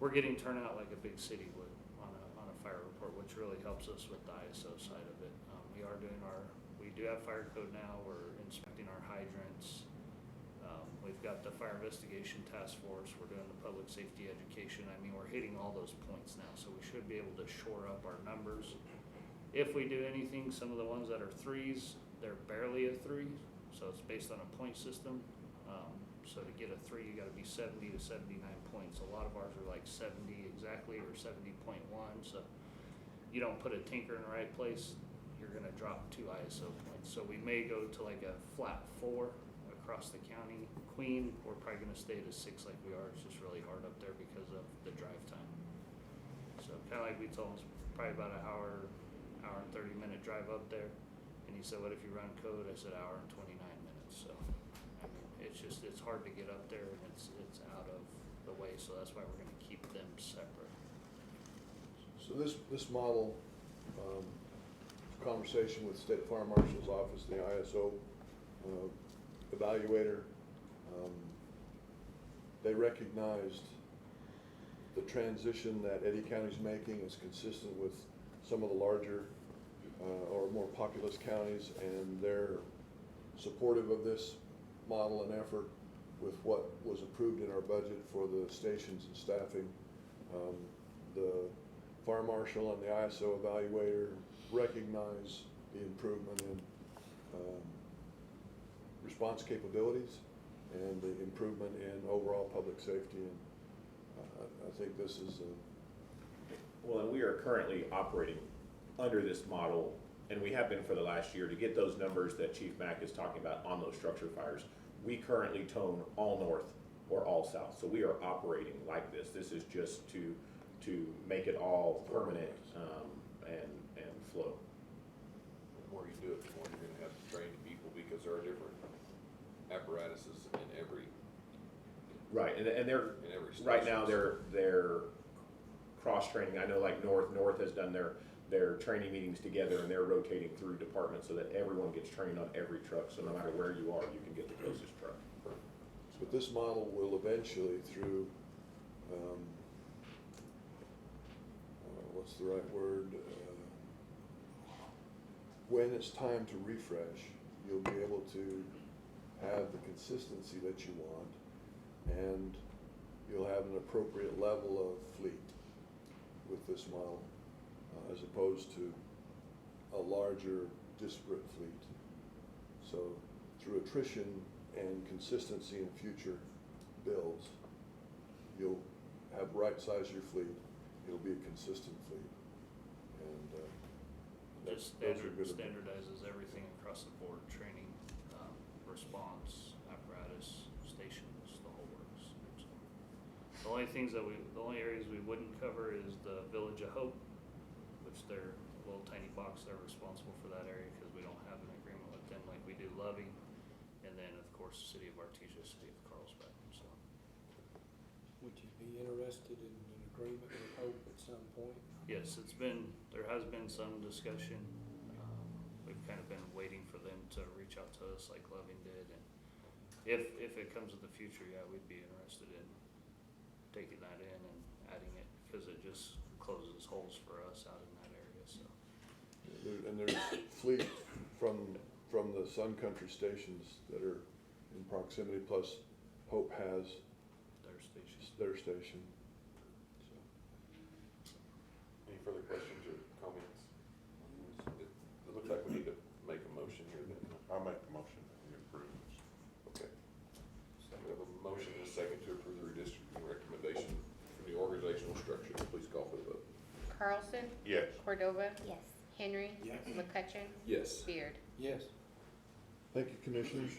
we're getting turnout like a big city would on a fire report, which really helps us with the ISO side of it. We do have fire code now. We're inspecting our hydrants. We've got the fire investigation task force. We're doing the public safety education. I mean, we're hitting all those points now, so we should be able to shore up our numbers. If we do anything, some of the ones that are 3s, they're barely a 3, so it's based on a point system. So to get a 3, you got to be 70 to 79 points. A lot of ours are like 70 exactly or 70.1. So you don't put a tinker in the right place, you're going to drop 2 ISO points. So we may go to like a flat 4 across the county. Queen, we're probably going to stay at a 6 like we are. It's just really hard up there because of the drive time. So kind of like we told him, it's probably about an hour and 30-minute drive up there. And he said, what if you run code? I said, hour and 29 minutes. So I mean, it's hard to get up there, and it's out of the way. So that's why we're going to keep them separate. So this model, conversation with State Fire Marshal's Office, the ISO evaluator, they recognized the transition that Eddy County's making is consistent with some of the larger or more populous counties, and they're supportive of this model and effort with what was approved in our budget for the stations and staffing. The fire marshal and the ISO evaluator recognize the improvement in response capabilities and the improvement in overall public safety, and I think this is Well, and we are currently operating under this model, and we have been for the last year, to get those numbers that Chief Mack is talking about on those structure fires. We currently tone all north or all south, so we are operating like this. This is just to make it all permanent and flow. The more you do it, the more you're going to have to train people, because there are different apparatuses in every Right, and they're in every station. right now they're cross training. I know like North has done their training meetings together, and they're rotating through departments so that everyone gets trained on every truck. So no matter where you are, you can get the closest truck. but this model will eventually, through what's the right word? When it's time to refresh, you'll be able to have the consistency that you want, and you'll have an appropriate level of fleet with this model. as opposed to a larger disparate fleet. So through attrition and consistency in future builds, you'll have right-size your fleet. It'll be a consistent fleet. And Just those are good. standardizes everything across the board, training, response, apparatus, stations, the whole works. So, the only areas we wouldn't cover is the Village of Hope, which they're a little tiny box, they're responsible for that area because we don't have an agreement with them like we do Loving. And then, of course, the City of Artesia, City of Carlsbad, so. Would you be interested in an agreement with Hope at some point? Yes, there has been some discussion. We've kind of been waiting for them to reach out to us like Loving did. And if it comes in the future, yeah, we'd be interested in taking that in and adding it because it just closes holes for us out in that area, so. And there's fleet from the Sun Country stations that are in proximity, plus Hope has their station. So. Any further questions or comments? It looks like we need to make a motion here then. I'll make the motion that we approve this. Okay. So we have a motion and a second to approve the redistricting recommendation for the organizational structure. Please call for the vote. Carlson, Yes. Cordova, Yes. Henry, Yes. McCutcheon, Yes. Beard. Yes. Thank you, Commissioners.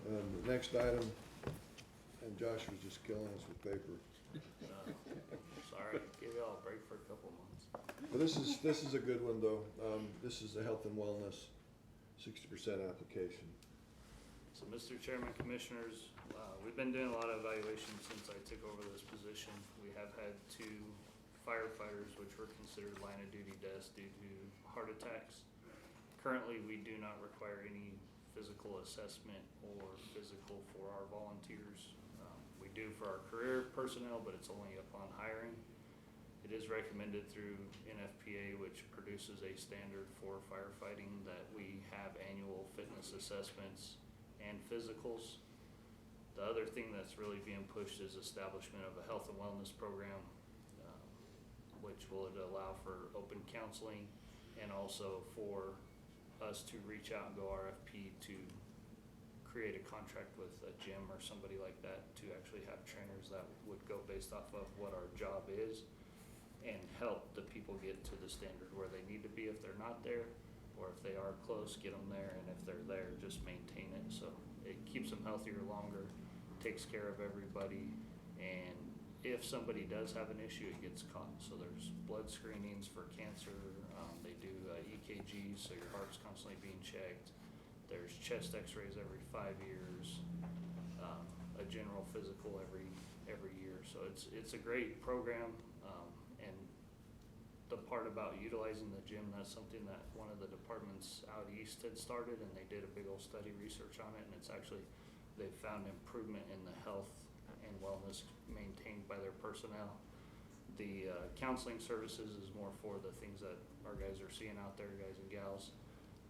The next item, and Josh was just killing us with paper. Sorry, give y'all a break for a couple months. But this is a good one, though. This is the health and wellness 60% application. So, Mr. Chairman, Commissioners, we've been doing a lot of evaluations since I took over this position. We have had 2 firefighters, which were considered line of duty deaths due to heart attacks. Currently, we do not require any physical assessment or physical for our volunteers. We do for our career personnel, but it's only upon hiring. It is recommended through NFPA, which produces a standard for firefighting, that we have annual fitness assessments and physicals. The other thing that's really being pushed is establishment of a health and wellness program, which will allow for open counseling and also for us to reach out and go RFP to create a contract with a gym or somebody like that to actually have trainers that would go based off of what our job is and help the people get to the standard where they need to be if they're not there, or if they are close, get them there, and if they're there, just maintain it. So it keeps them healthier longer, takes care of everybody, and if somebody does have an issue, it gets caught. So there's blood screenings for cancer, they do EKGs, so your heart's constantly being checked. There's chest x-rays every 5 years, a general physical every year. So it's a great program, and the part about utilizing the gym, that's something that one of the departments out east had started, and they did a big old study research on it, and it's actually, they've found improvement in the health and wellness maintained by their personnel. The counseling services is more for the things that our guys are seeing out there, guys and gals,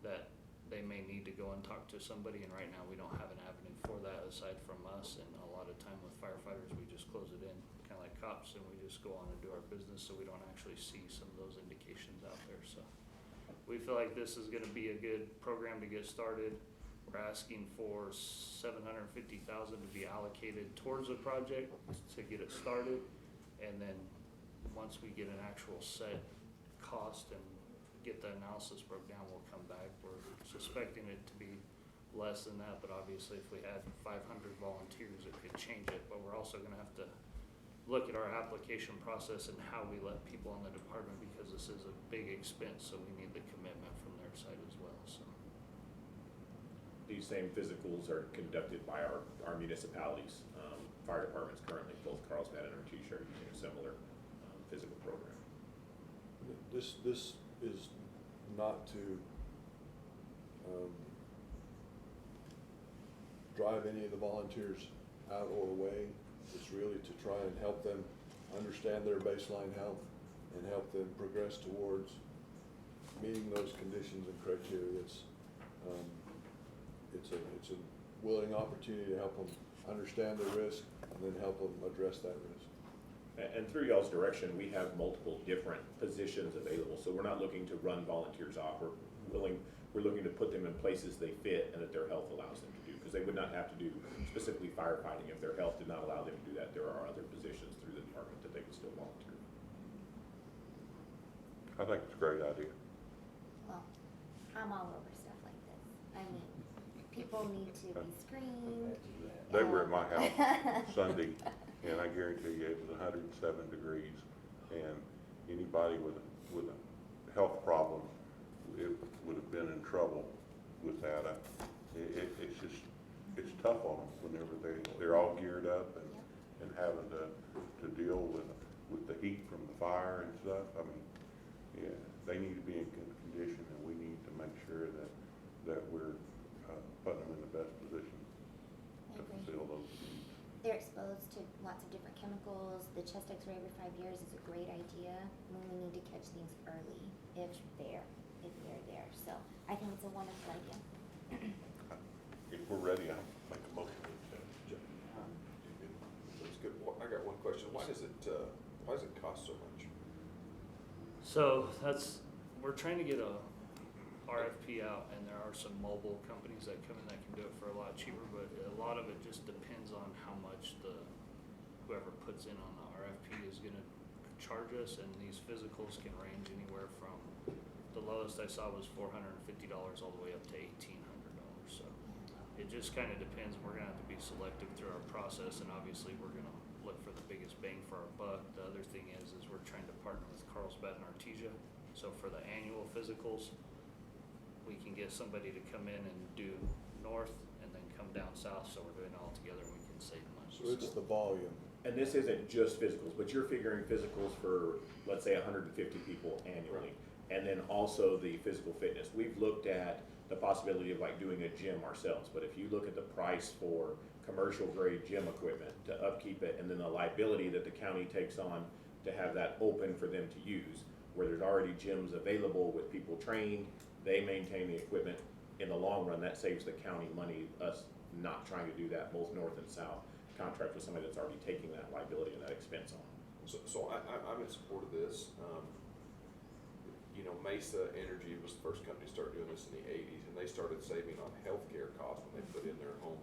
that they may need to go and talk to somebody, and right now we don't have an avenue for that aside from us. And a lot of time with firefighters, we just close it in, kind of like cops, and we just go on and do our business, so we don't actually see some of those indications out there. So we feel like this is gonna be a good program to get started. We're asking for $750,000 to be allocated towards the project to get it started, and then once we get an actual set cost and get the analysis broke down, we'll come back. We're suspecting it to be less than that, but obviously if we had 500 volunteers, it could change it. But we're also gonna have to look at our application process and how we let people in the department, because this is a big expense, so we need the commitment from their side as well, so. These same physicals are conducted by our municipalities. Fire departments currently, both Carlsbad and Artesia, are using a similar physical program. This is not to drive any of the volunteers out or away. It's really to try and help them understand their baseline health and help them progress towards meeting those conditions and criteria. It's a willing opportunity to help them understand their risk and then help them address that risk. And through y'all's direction, we have multiple different positions available, so we're not looking to run volunteers off. We're looking to put them in places they fit and that their health allows them to do, because they would not have to do specifically firefighting if their health did not allow them to do that. There are other positions through the department that they could still volunteer. I think it's a great idea. Well, I'm all over stuff like this. I mean, people need to be screened. They were at my house Sunday, and I guarantee you it was 107 degrees, and anybody with a health problem, it would have been in trouble with that. It's just, it's tough on them whenever they're all geared up and having to deal with the heat from the fire and stuff. I mean, yeah, they need to be in good condition, and we need to make sure that we're putting them in the best position to fulfill those needs. They're exposed to lots of different chemicals. The chest x-ray every 5 years is a great idea. We only need to catch things early if they're there. So I think it's a wonderful idea. If we're ready, I'll make a motion. That's good. Well, I got one question. Why does it cost so much? So we're trying to get a RFP out, and there are some mobile companies that come in that can do it for a lot cheaper, but a lot of it just depends on how much whoever puts in on the RFP is gonna charge us, and these physicals can range anywhere from, the lowest I saw was $450 all the way up to $1,800. So it just kind of depends. We're gonna have to be selective through our process, and obviously we're gonna look for the biggest bang for our buck. The other thing is we're trying to partner with Carlsbad and Artesia. So for the annual physicals, we can get somebody to come in and do north and then come down south, so we're doing it all together and we can save money. So it's the volume. And this isn't just physicals, but you're figuring physicals for, let's say, 150 people annually. And then also the physical fitness. We've looked at the possibility of like doing a gym ourselves, but if you look at the price for commercial grade gym equipment to upkeep it, and then the liability that the county takes on to have that open for them to use, where there's already gyms available with people trained, they maintain the equipment. In the long run, that saves the county money, us not trying to do that, both north and south, contract with somebody that's already taking that liability and that expense on. So I'm in support of this. You know, Mesa Energy was the first company to start doing this in the 80s, and they started saving on healthcare costs when they put in their own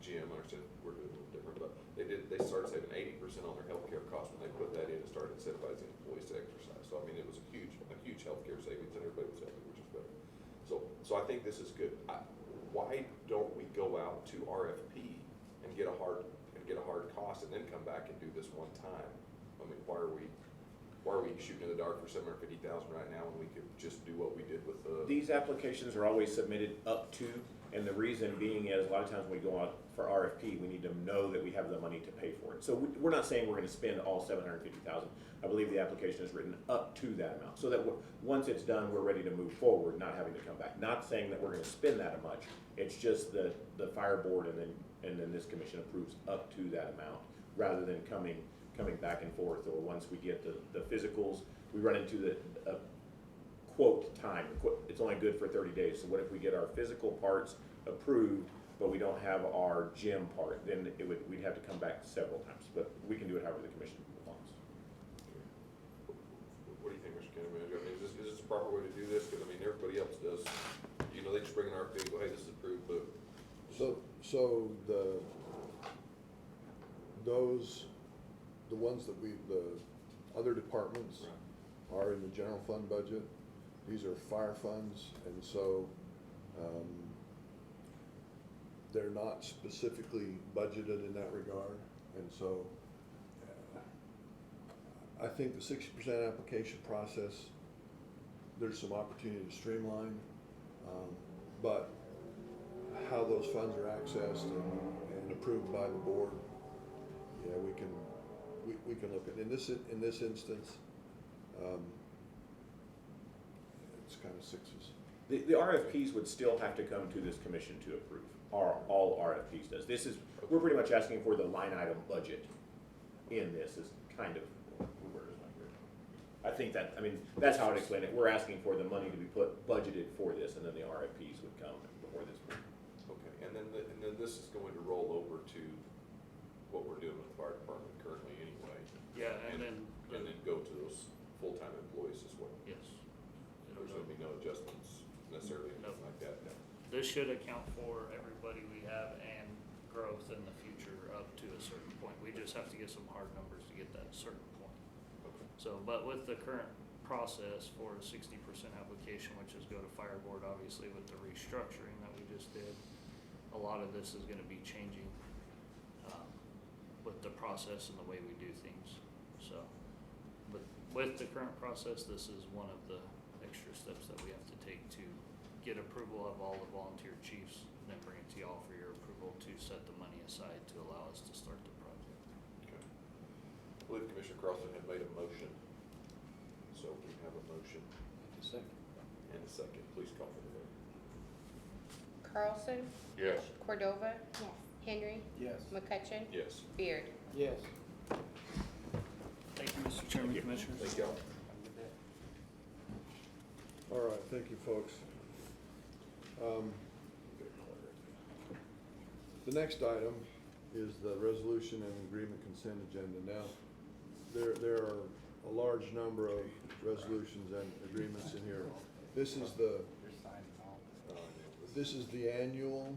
gym. I understand we're doing a little different, but they started saving 80% on their healthcare costs when they put that in and started incentivizing employees to exercise. So I mean, it was a huge healthcare savings, and everybody was healthy, which is better. So I think this is good. Why don't we go out to RFP and get a hard cost, and then come back and do this one time? I mean, why are we shooting in the dark for $750,000 right now when we could just do what we did with the? These applications are always submitted up to, and the reason being is a lot of times when we go out for RFP, we need to know that we have the money to pay for it. So we're not saying we're gonna spend all $750,000. I believe the application is written up to that amount, so that once it's done, we're ready to move forward, not having to come back. Not saying that we're gonna spend that much, it's just the fire board and then this commission approves up to that amount, rather than coming back and forth, or once we get the physicals, we run into the quote time. It's only good for 30 days, so what if we get our physical parts approved, but we don't have our gym part, then we'd have to come back several times, but we can do it however the commission wants. What do you think, Mr. County Manager? I mean, is this the proper way to do this? Because I mean, everybody else does, you know, they just bring an RFP and go, hey, this is approved, but. So the ones that the other departments are in the general fund budget. These are fire funds, and so they're not specifically budgeted in that regard. And so I think the 60% application process, there's some opportunity to streamline, but how those funds are accessed and approved by the board, yeah, we can look at. In this instance, it's kind of sixes. The RFPs would still have to come to this commission to approve. All RFPs does. We're pretty much asking for the line item budget in this is kind of, where is my grid? I think that's how I'd explain it. We're asking for the money to be budgeted for this, and then the RFPs would come before this board. Okay, and then this is going to roll over to what we're doing with the fire department currently anyway. Yeah, and then, And then go to those full-time employees as well. yes. It'll There's go. gonna be no adjustments necessarily, Nope. anything like that, no. This should account for everybody we have and growth in the future up to a certain point. We just have to get some hard numbers to get that certain point. Okay. So, but with the current process for a 60% application, which is go to fire board, obviously with the restructuring that we just did, a lot of this is gonna be changing, with the process and the way we do things. So, but with the current process, this is one of the extra steps that we have to take to get approval of all the volunteer chiefs, and then bring it to y'all for your approval to set the money aside to allow us to start the project. Okay. I believe Commissioner Carlson had made a motion, so we have a motion Second. and a second. Please call for the vote. Carlson, Yes. Cordova, Yes. Henry, Yes. McCutcheon, Yes. Beard. Yes. Thank you, Mr. Chairman, Commissioners. Thank y'all. All right, thank you, folks. The next item is the resolution and agreement consent agenda. Now, there are a large number of resolutions and agreements in here. This is the, this is the annual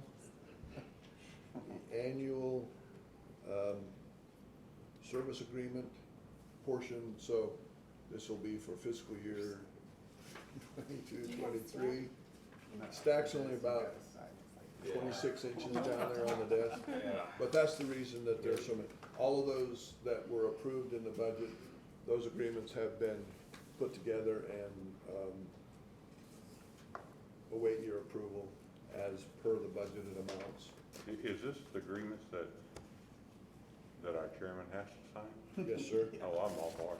service agreement portion, so this will be for fiscal year 22, 23. Stack's only about 26 inches down there on the desk, but that's the reason that there's so many. All of those that were approved in the budget, those agreements have been put together and await your approval as per the budgeted amounts. Is this the agreements that our chairman has to sign? Yes, sir. Oh, I'm all for it.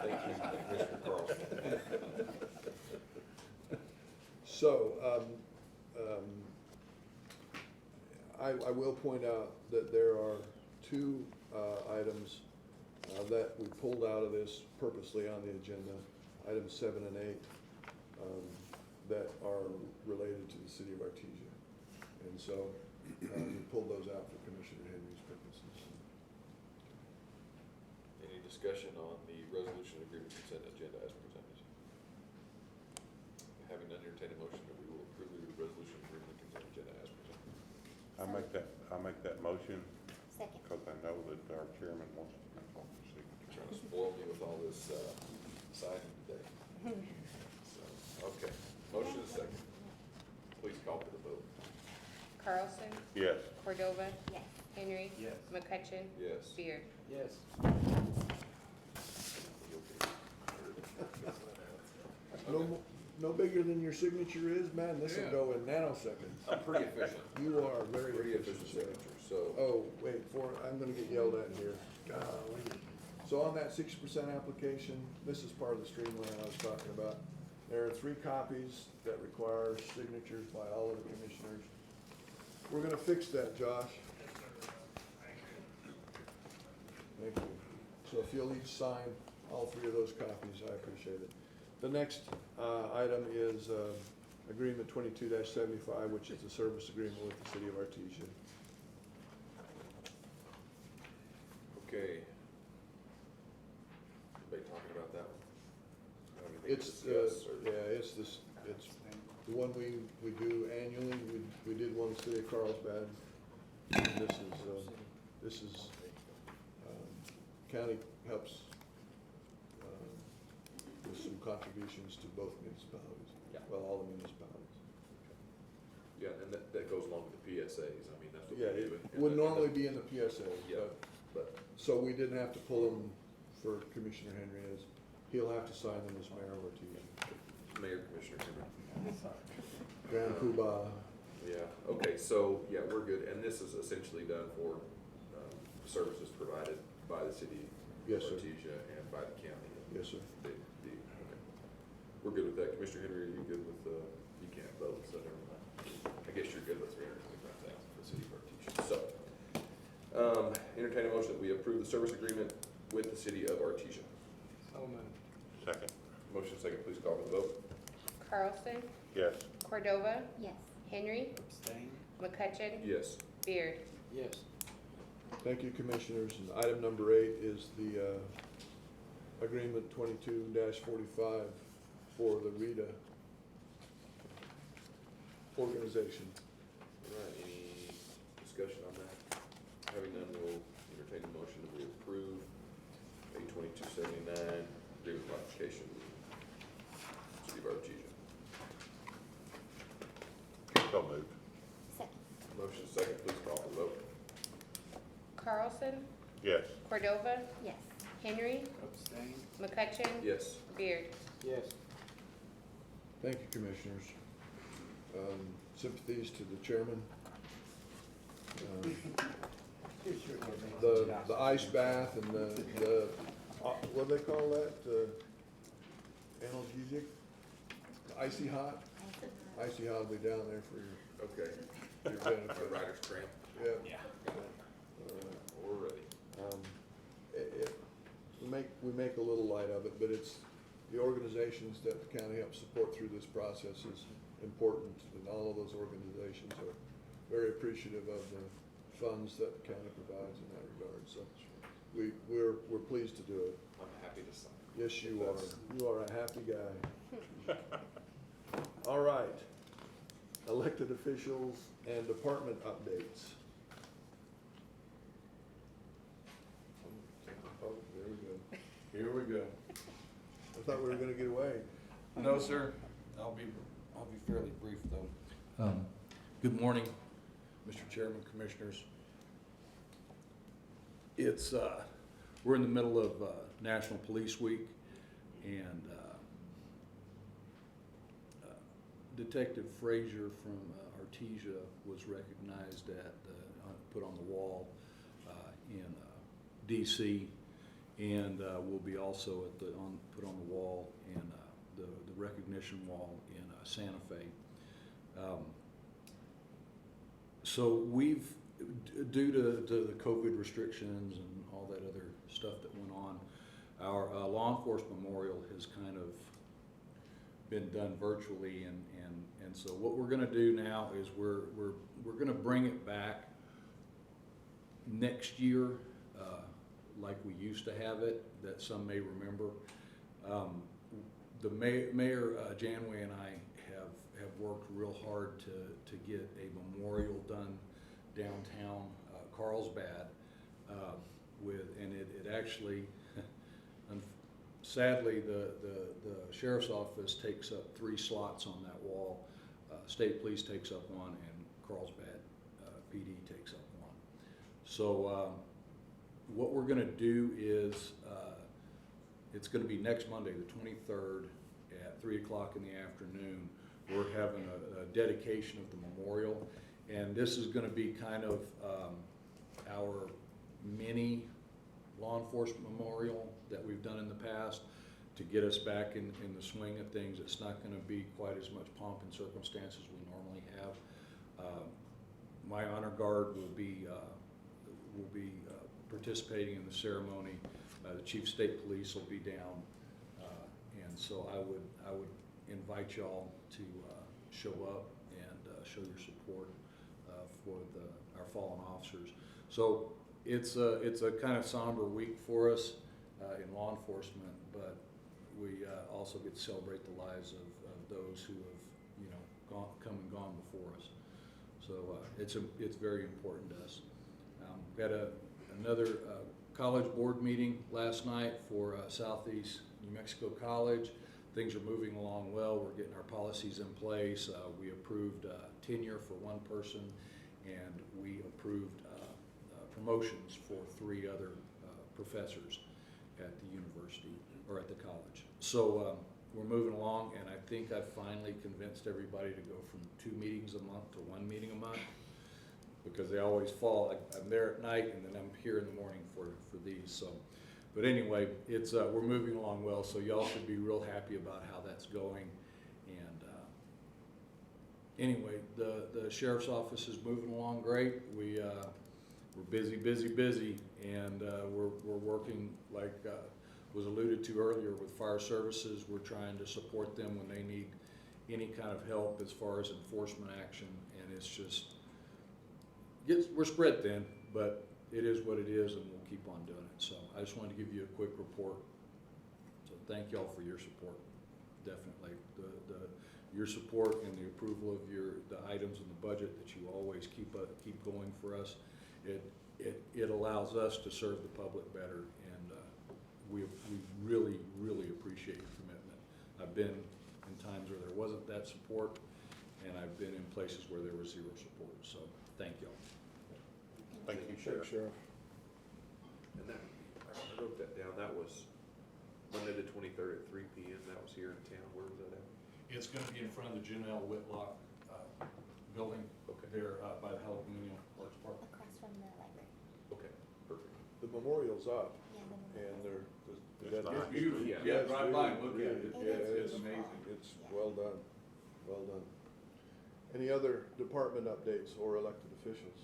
Thank you, Commissioner Carlson. So, I will point out that there are two items that we pulled out of this purposely on the agenda, items 7 and 8, that are related to the city of Artesia. And so, we pulled those out for Commissioner Henry's purposes. Any discussion on the resolution agreement consent agenda as presented? Having none, entertain a motion that we will approve the resolution agreement consent agenda as presented. I make that motion Second. because I know that our chairman wants to control the signature. Trying to spoil me with all this signing today. So, okay, motion is second. Please call for the vote. Carlson, Yes. Cordova, Yes. Henry, Yes. McCutcheon, Yes. Beard. Yes. No bigger than your signature is, man, this will Yeah. go in nanoseconds. I'm pretty efficient. You are very Pretty efficient, efficient sir. signature, so. Oh, wait, I'm gonna get yelled at here. Golly. So on that 60% application, this is part of the streamline I was talking about. There are 3 copies that require signatures by all of the commissioners. We're gonna fix that, Josh. Thank you. So if you'll each sign all 3 of those copies, I appreciate it. The next item is Agreement 22-75, which is the service agreement with the city of Artesia. Okay. Anybody talking about that one? Have anything to It's, discuss, or- yeah, it's the one we do annually. We did one in the city of Carlsbad. And this is, county helps with some contributions to both municipalities. Yeah. Well, all the municipalities. Yeah, and that goes along with the PSAs, I mean, that's what we Yeah, do. it would normally be in the PSA, Yeah, but, but, so we didn't have to pull them for Commissioner Henry, as he'll have to sign them as mayor of Artesia. Mayor, Commissioner Henry. Grand Poobah. Yeah, okay, so, yeah, we're good, and this is essentially done for, services provided by the city of Yes, sir. Artesia and by the county. Yes, sir. Okay. We're good with that. Commissioner Henry, are you good with, you can't vote, so never mind. I guess you're good with $325,000 for the city of Artesia. So, entertain a motion that we approve the service agreement with the city of Artesia. So moved. Second. Motion second, please call for the vote. Carlson, Yes. Cordova, Yes. Henry, Abstain? McCutcheon, Yes. Beard. Yes. Thank you, Commissioners. And item number 8 is the Agreement 22-45 for the RETA organization. All right, any discussion on that? Having none, we'll entertain a motion that we approve A 2279, agreement modification with City of Artesia. So moved. Second. Motion second, please call for the vote. Carlson, Yes. Cordova, Yes. Henry, Abstain? McCutcheon, Yes. Beard. Yes. Thank you, Commissioners. Sympathies to the chairman. The ice bath and the what do they call that? Analgesic? Icy hot? Icy hot will be down there for Okay. your benefit. Our rider's cramp. Yeah. Already. We make a little light of it, but it's the organizations that the county helps support through this process is important, and all of those organizations are very appreciative of the funds that the county provides in that regard. So we're pleased to do it. I'm happy to sign. Yes, you are. You are a happy guy. All right. Elected officials and department updates. Oh, there we go. Here we go. I thought we were gonna get away. No, sir. I'll be fairly brief, though. Good morning, Mr. Chairman, Commissioners. It's, we're in the middle of National Police Week, and Detective Frazier from Artesia was recognized at, put on the wall in DC, and will be also at put on the wall in the recognition wall in Santa Fe. So we've, due to the COVID restrictions and all that other stuff that went on, our law enforcement memorial has kind of been done virtually, and so what we're gonna do now is we're gonna bring it back next year, like we used to have it, that some may remember. The Mayor Janway and I have worked real hard to get a memorial done downtown Carlsbad and it actually, sadly, the sheriff's office takes up 3 slots on that wall. State Police takes up 1 and Carlsbad PD takes up 1. So what we're gonna do is, it's gonna be next Monday, the 23rd at 3 o'clock in the afternoon. We're having a dedication of the memorial, and this is gonna be kind of our mini law enforcement memorial that we've done in the past to get us back in the swing of things. It's not gonna be quite as much pomp and circumstance as we normally have. My honor guard will be participating in the ceremony. The Chief of State Police will be down, and so I would invite y'all to show up and show your support for our fallen officers. So it's a kind of somber week for us in law enforcement, but we also get to celebrate the lives of those who have come and gone before us. So it's very important to us. We had another college board meeting last night for Southeast New Mexico College. Things are moving along well. We're getting our policies in place. We approved tenure for 1 person, and we approved promotions for 3 other professors at the university or at the college. So we're moving along, and I think I've finally convinced everybody to go from 2 meetings a month to 1 meeting a month, because they always fall. I'm there at night, and then I'm here in the morning for these. So, but anyway, it's we're moving along well. So y'all should be real happy about how that's going. And anyway, the sheriff's office is moving along great. We're busy, and we're working like was alluded to earlier with fire services. We're trying to support them when they need any kind of help as far as enforcement action, and it's just we're spread thin, but it is what it is, and we'll keep on doing it. So I just wanted to give you a quick report. So thank y'all for your support, definitely. Your support and the approval of the items in the budget that you always keep going for us. It allows us to serve the public better, and we really, really appreciate your commitment. I've been in times where there wasn't that support, and I've been in places where there was zero support, so thank y'all. Thank you, Sheriff. Sheriff. And that, I wrote that down, that was Monday the 23rd at 3 p.m., that was here in town, where was that at? It's gonna be in front of the Janelle Whitlock building. Okay. There by the Jalapeno Arts Park. Across from the library. Okay, perfect. The memorial's up, Yeah, and they're. It's nice. Beautiful. Yeah. Yeah, drive by and look at really- it. Yeah, It's amazing. It's well done, well done. Any other department updates or elected officials?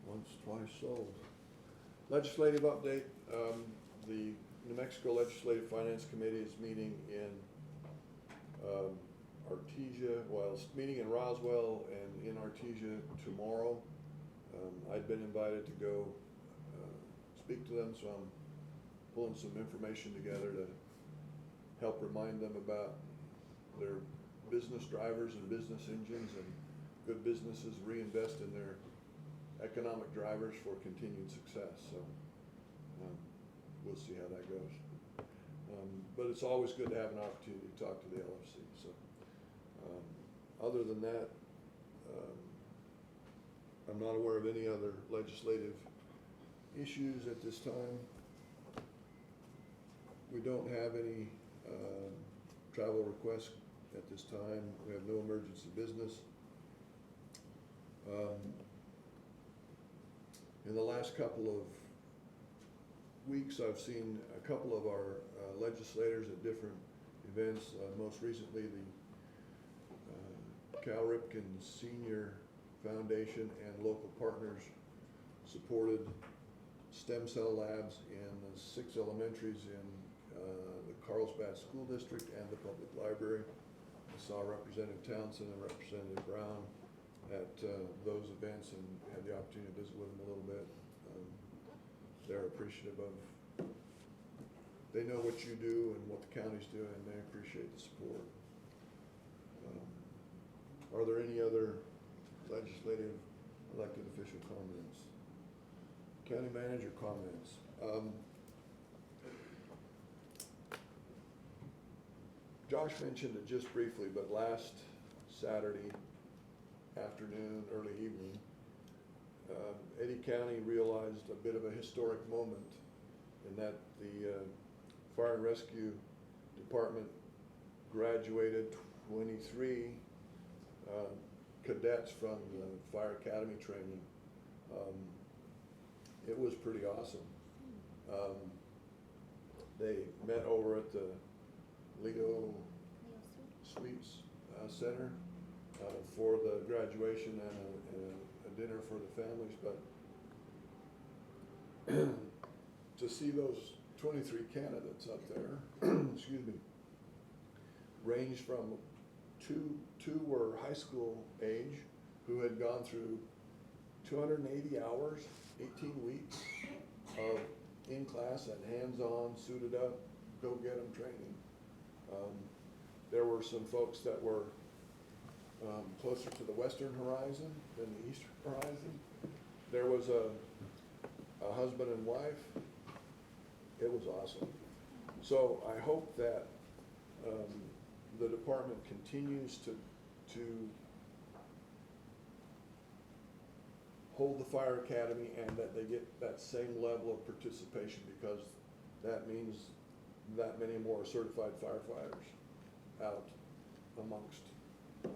Once, twice sold. Legislative update, the New Mexico Legislative Finance Committee is meeting in Artesia, well, it's meeting in Roswell and in Artesia tomorrow. I'd been invited to go speak to them, so I'm pulling some information together to help remind them about their business drivers and business engines, and good businesses reinvest in their economic drivers for continued success. So we'll see how that goes. But it's always good to have an opportunity to talk to the LFC. So other than that, I'm not aware of any other legislative issues at this time. We don't have any travel requests at this time. We have no emergency business. In the last couple of weeks, I've seen a couple of our legislators at different events. Most recently, the Cal Ripken Senior Foundation and local partners supported stem cell labs in the 6 elementaries in the Carlsbad School District and the public library. I saw Representative Townsend and Representative Brown at those events and had the opportunity to visit with them a little bit. They're appreciative of, they know what you do and what the county's doing, and they appreciate the support. Are there any other legislative elected official comments? County manager comments. Josh mentioned it just briefly, but last Saturday afternoon, early evening, Eddy County realized a bit of a historic moment in that the Fire and Rescue Department graduated 23 cadets from the Fire Academy training. It was pretty awesome. They met over at the Leo Suites Center for the graduation and a dinner for the families, but to see those 23 candidates up there, excuse me, ranged from two were high school age who had gone through 280 hours, 18 weeks of in-class and hands-on, suited up, go-get-em training. There were some folks that were closer to the western horizon than the eastern horizon. There was a husband and wife. It was awesome. So I hope that the department continues to hold the Fire Academy and that they get that same level of participation, because that means that many more certified firefighters out amongst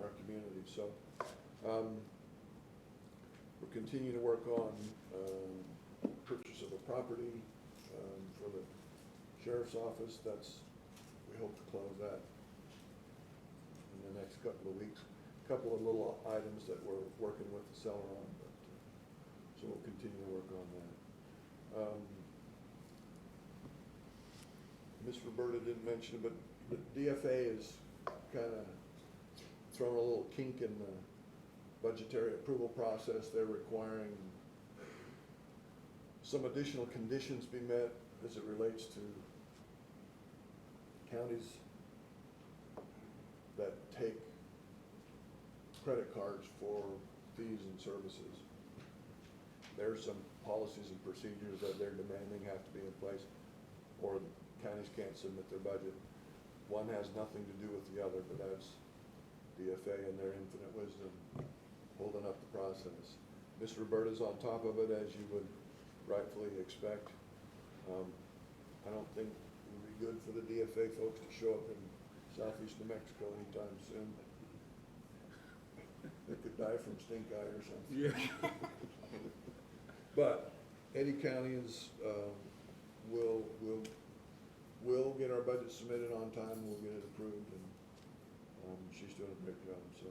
our community. So we're continuing to work on purchase of a property for the sheriff's office. We hope to close that in the next couple of weeks. A couple of little items that we're working with the seller on, but so we'll continue to work on that. Ms. Roberta didn't mention it, but the DFA is kind of thrown a little kink in the budgetary approval process. They're requiring some additional conditions be met as it relates to counties that take credit cards for fees and services. There's some policies and procedures that they're demanding have to be in place, or counties can't submit their budget. One has nothing to do with the other, but that's DFA and their infinite wisdom holding up the process. Ms. Roberta's on top of it, as you would rightfully expect. I don't think it would be good for the DFA folks to show up in southeast New Mexico anytime soon. They could die from stink eye or something. Yeah. But Eddy County is, we'll get our budget submitted on time, we'll get it approved, and, she's doing a great job, so.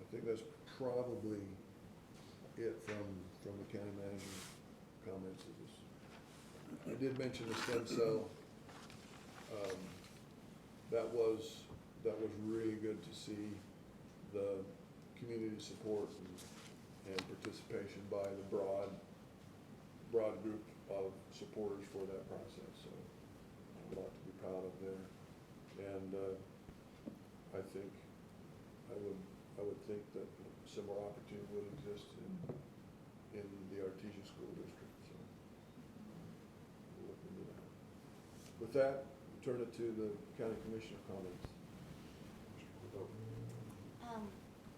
I think that's probably it from the county manager's comments. I did mention the stem cell. That was really good to see the community support and participation by the broad group of supporters for that process. So a lot to be proud of there. And I think I would think that similar opportunity would exist in the Artesia School District. So we'll look into that. With that, turn it to the county commissioner comments.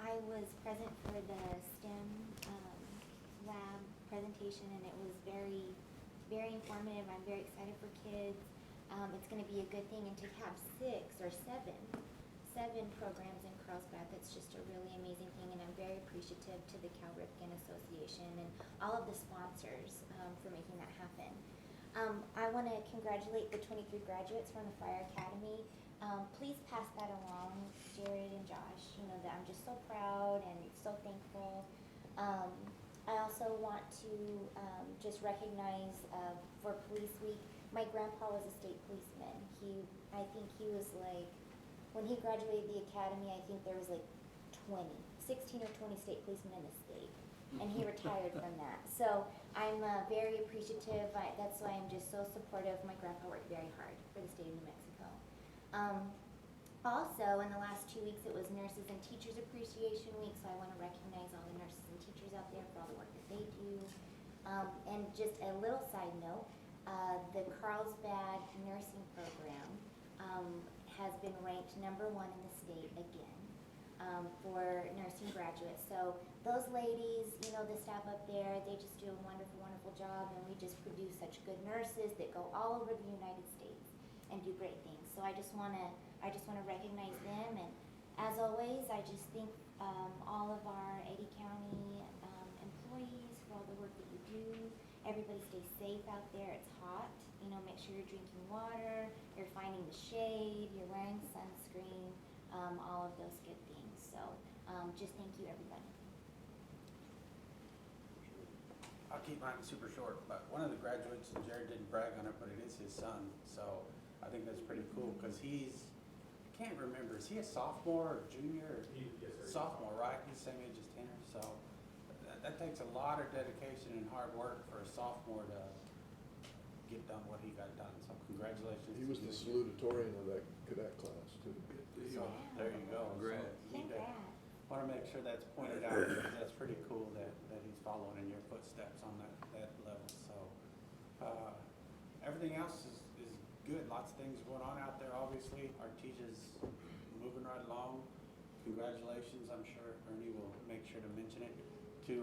I was present for the STEM lab presentation, and it was very, very informative. I'm very excited for kids. It's going to be a good thing, and to have 6 or 7 programs in Carlsbad, that's just a really amazing thing, and I'm very appreciative to the Cal Ripken Association and all of the sponsors for making that happen. I want to congratulate the 23 graduates from the Fire Academy. Please pass that along, Jared and Josh. You know that I'm just so proud and so thankful. I also want to just recognize for Police Week, my grandpa was a state policeman. I think he was like, when he graduated the academy, I think there was like 16 or 20 state policemen in the state. And he retired from that. So I'm very appreciative. That's why I'm just so supportive. My grandpa worked very hard for the state of New Mexico. Also, in the last 2 weeks, it was Nurses and Teachers Appreciation Week, so I want to recognize all the nurses and teachers out there for all the work that they do. And just a little side note, the Carlsbad nursing program has been ranked #1 in the state again for nursing graduates. So those ladies, you know, the staff up there, they just do a wonderful, wonderful job, and we just produce such good nurses that go all over the United States and do great things. So I just want to recognize them, and as always, I just thank all of our Eddy County employees for all the work that you do. Everybody stay safe out there. It's hot. You know, make sure you're drinking water, you're finding the shade, you're wearing sunscreen, all of those good things. So just thank you, everybody. I'll keep mine super short, but one of the graduates, Jared didn't brag on it, but it is his son, so I think that's pretty cool, because I can't remember, is he a sophomore or junior? Yes, sir. Sophomore, right? He's the same age as Tanner, so that takes a lot of dedication and hard work for a sophomore to get done what he got done, so congratulations. He was the salutatorian of that cadet class, too. So, there you go. Congrats. Want to make sure that's pointed out, because that's pretty cool that he's following in your footsteps on that level, so. Everything else is good, lots of things going on out there, obviously. Artesia's moving right along. Congratulations, I'm sure Ernie will make sure to mention it, to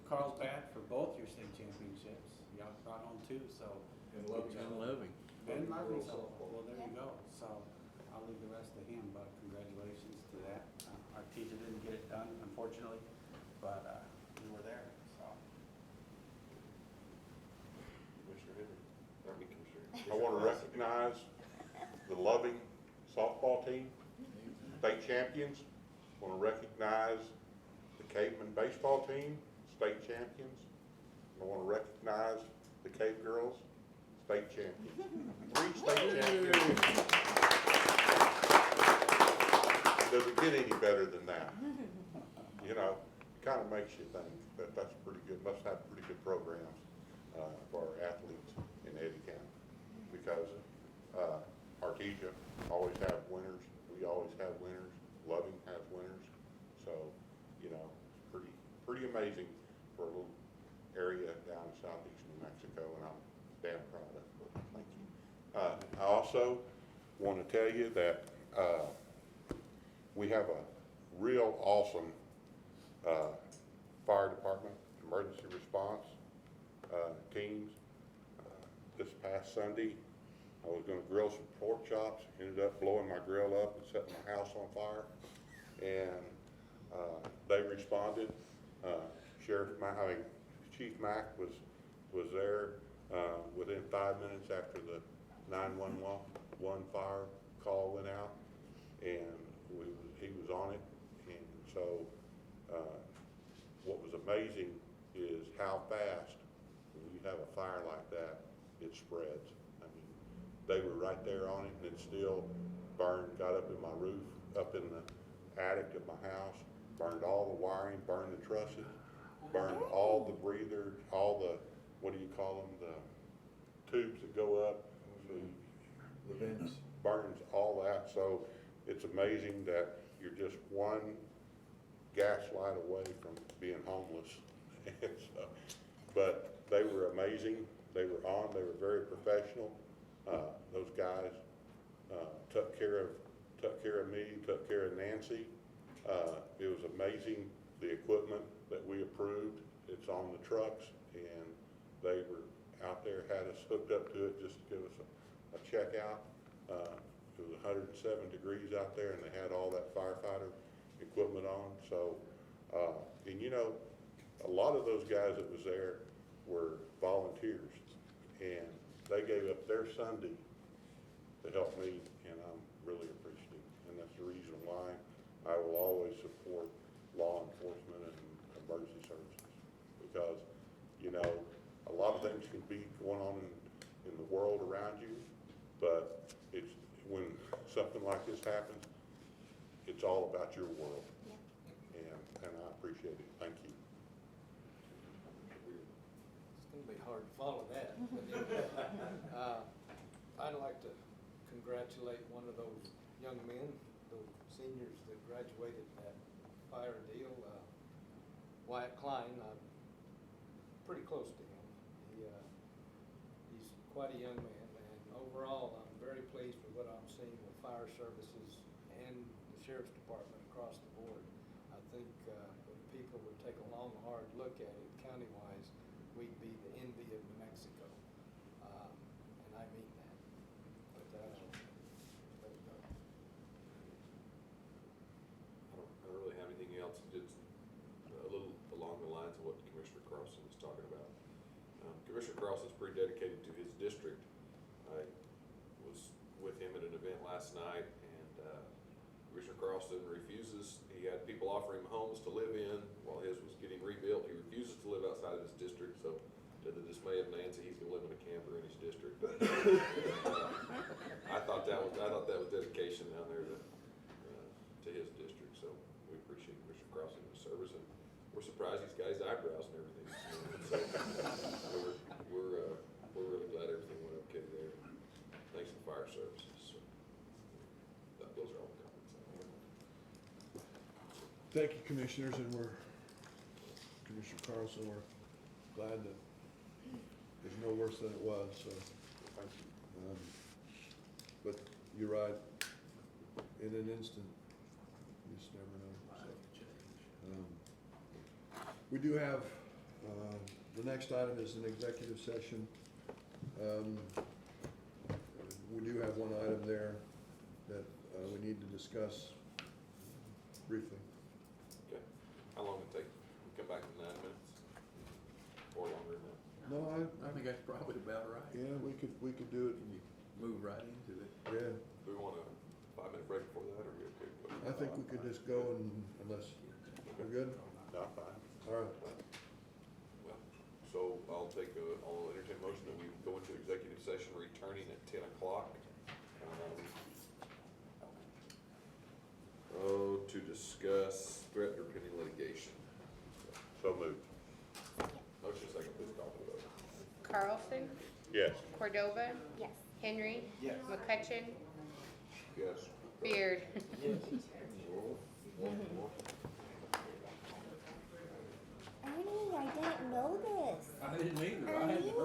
Carlsbad for both your state championships. Y'all brought home 2, so. And Loving. And Loving, so, well, there you go. So I'll leave the rest to him, but congratulations to that. Artesia didn't get it done, unfortunately, but we were there, so. Commissioner Henry. I want to recognize the Loving softball team, state champions. I want to recognize the Caveman baseball team, state champions. I want to recognize the Cave Girls, state champions. 3 state champions. does it get any better than that? You know, kind of makes you think that that's pretty good, must have pretty good programs, for our athletes in Eddy County. Because, Artesia always have winners, we always have winners, Loving has winners. So, you know, it's pretty amazing for a little area down in southeast New Mexico, and I'm damn proud of it. Thank you. I also want to tell you that, we have a real awesome, fire department, emergency response, teams. This past Sunday, I was gonna grill some pork chops, ended up blowing my grill up and setting my house on fire. And, they responded. Chief Mack was there, within 5 minutes after the 911 fire call went out. And he was on it. And so, what was amazing is how fast, when you have a fire like that, it spreads. I mean, they were right there on it, and it still burned, got up in my roof, up in the attic of my house, burned all the wiring, burned the trusses, burned all the breather, all the, what do you call them, the tubes that go up. The vents. Burns all that. So it's amazing that you're just one gaslight away from being homeless. And so, but they were amazing. They were very professional. Those guys took care of me, took care of Nancy. It was amazing, the equipment that we approved. It's on the trucks, and they were out there, had us hooked up to it just to give us a checkout. It was 107 degrees out there, and they had all that firefighter equipment on. So, and you know, a lot of those guys that was there were volunteers, and they gave up their Sunday to help me, and I'm really appreciative. And that's the reason why I will always support law enforcement and emergency services, because, you know, a lot of things can be going on in the world around you, but it's when something like this happens, it's all about your world. Yeah. And I appreciate it. Thank you. It's gonna be hard to follow that. I'd like to congratulate one of those young men, those seniors that graduated that fire deal, Wyatt Klein. I'm pretty close to him. He's quite a young man, and overall, I'm very pleased with what I'm seeing with fire services and the sheriff's department across the board. I think if people would take a long, hard look at it, county-wise, we'd be the envy of New Mexico, and I mean that. But let it go. I don't really have anything else, just a little along the lines of what Commissioner Carlson was talking about. Commissioner Carlson's pretty dedicated to his district. I was with him at an event last night, and Commissioner Carlson refuses. He had people offering him homes to live in while his was getting rebuilt. He refuses to live outside of his district, so to the dismay of Nancy, he's gonna live in a camper in his district. I thought that was dedication down there to his district, so we appreciate Commissioner Carlson's service, and we're surprised he's got his eyebrows and everything this morning. So we're really glad everything went okay there. Thanks to fire services. So those are all the comments I have. Thank you, commissioners, and Commissioner Carlson, we're glad that it's no worse than it was, so. Thank you. But you're right, in an instant, you just never know. So, we do have, the next item is an executive session. We do have one item there that we need to discuss briefly. Okay. How long will it take? We come back in 9 minutes? Or longer than that? No, I think that's probably about right. yeah, we could do it, Can you move right into it? yeah. Do we want a 5-minute break before that, or are we okay? I think we could just go unless, we're good? No, fine. All right. Well, so I'll entertain a motion that we go into executive session returning at 10 o'clock. discuss threat or pending litigation. So moved. Motion second, please call for the vote. Carlson, Yes. Cordova, Yes. Henry, Yes. McCutcheon, Yes. Beard. Ernie, I didn't know this. I didn't either. Ernie?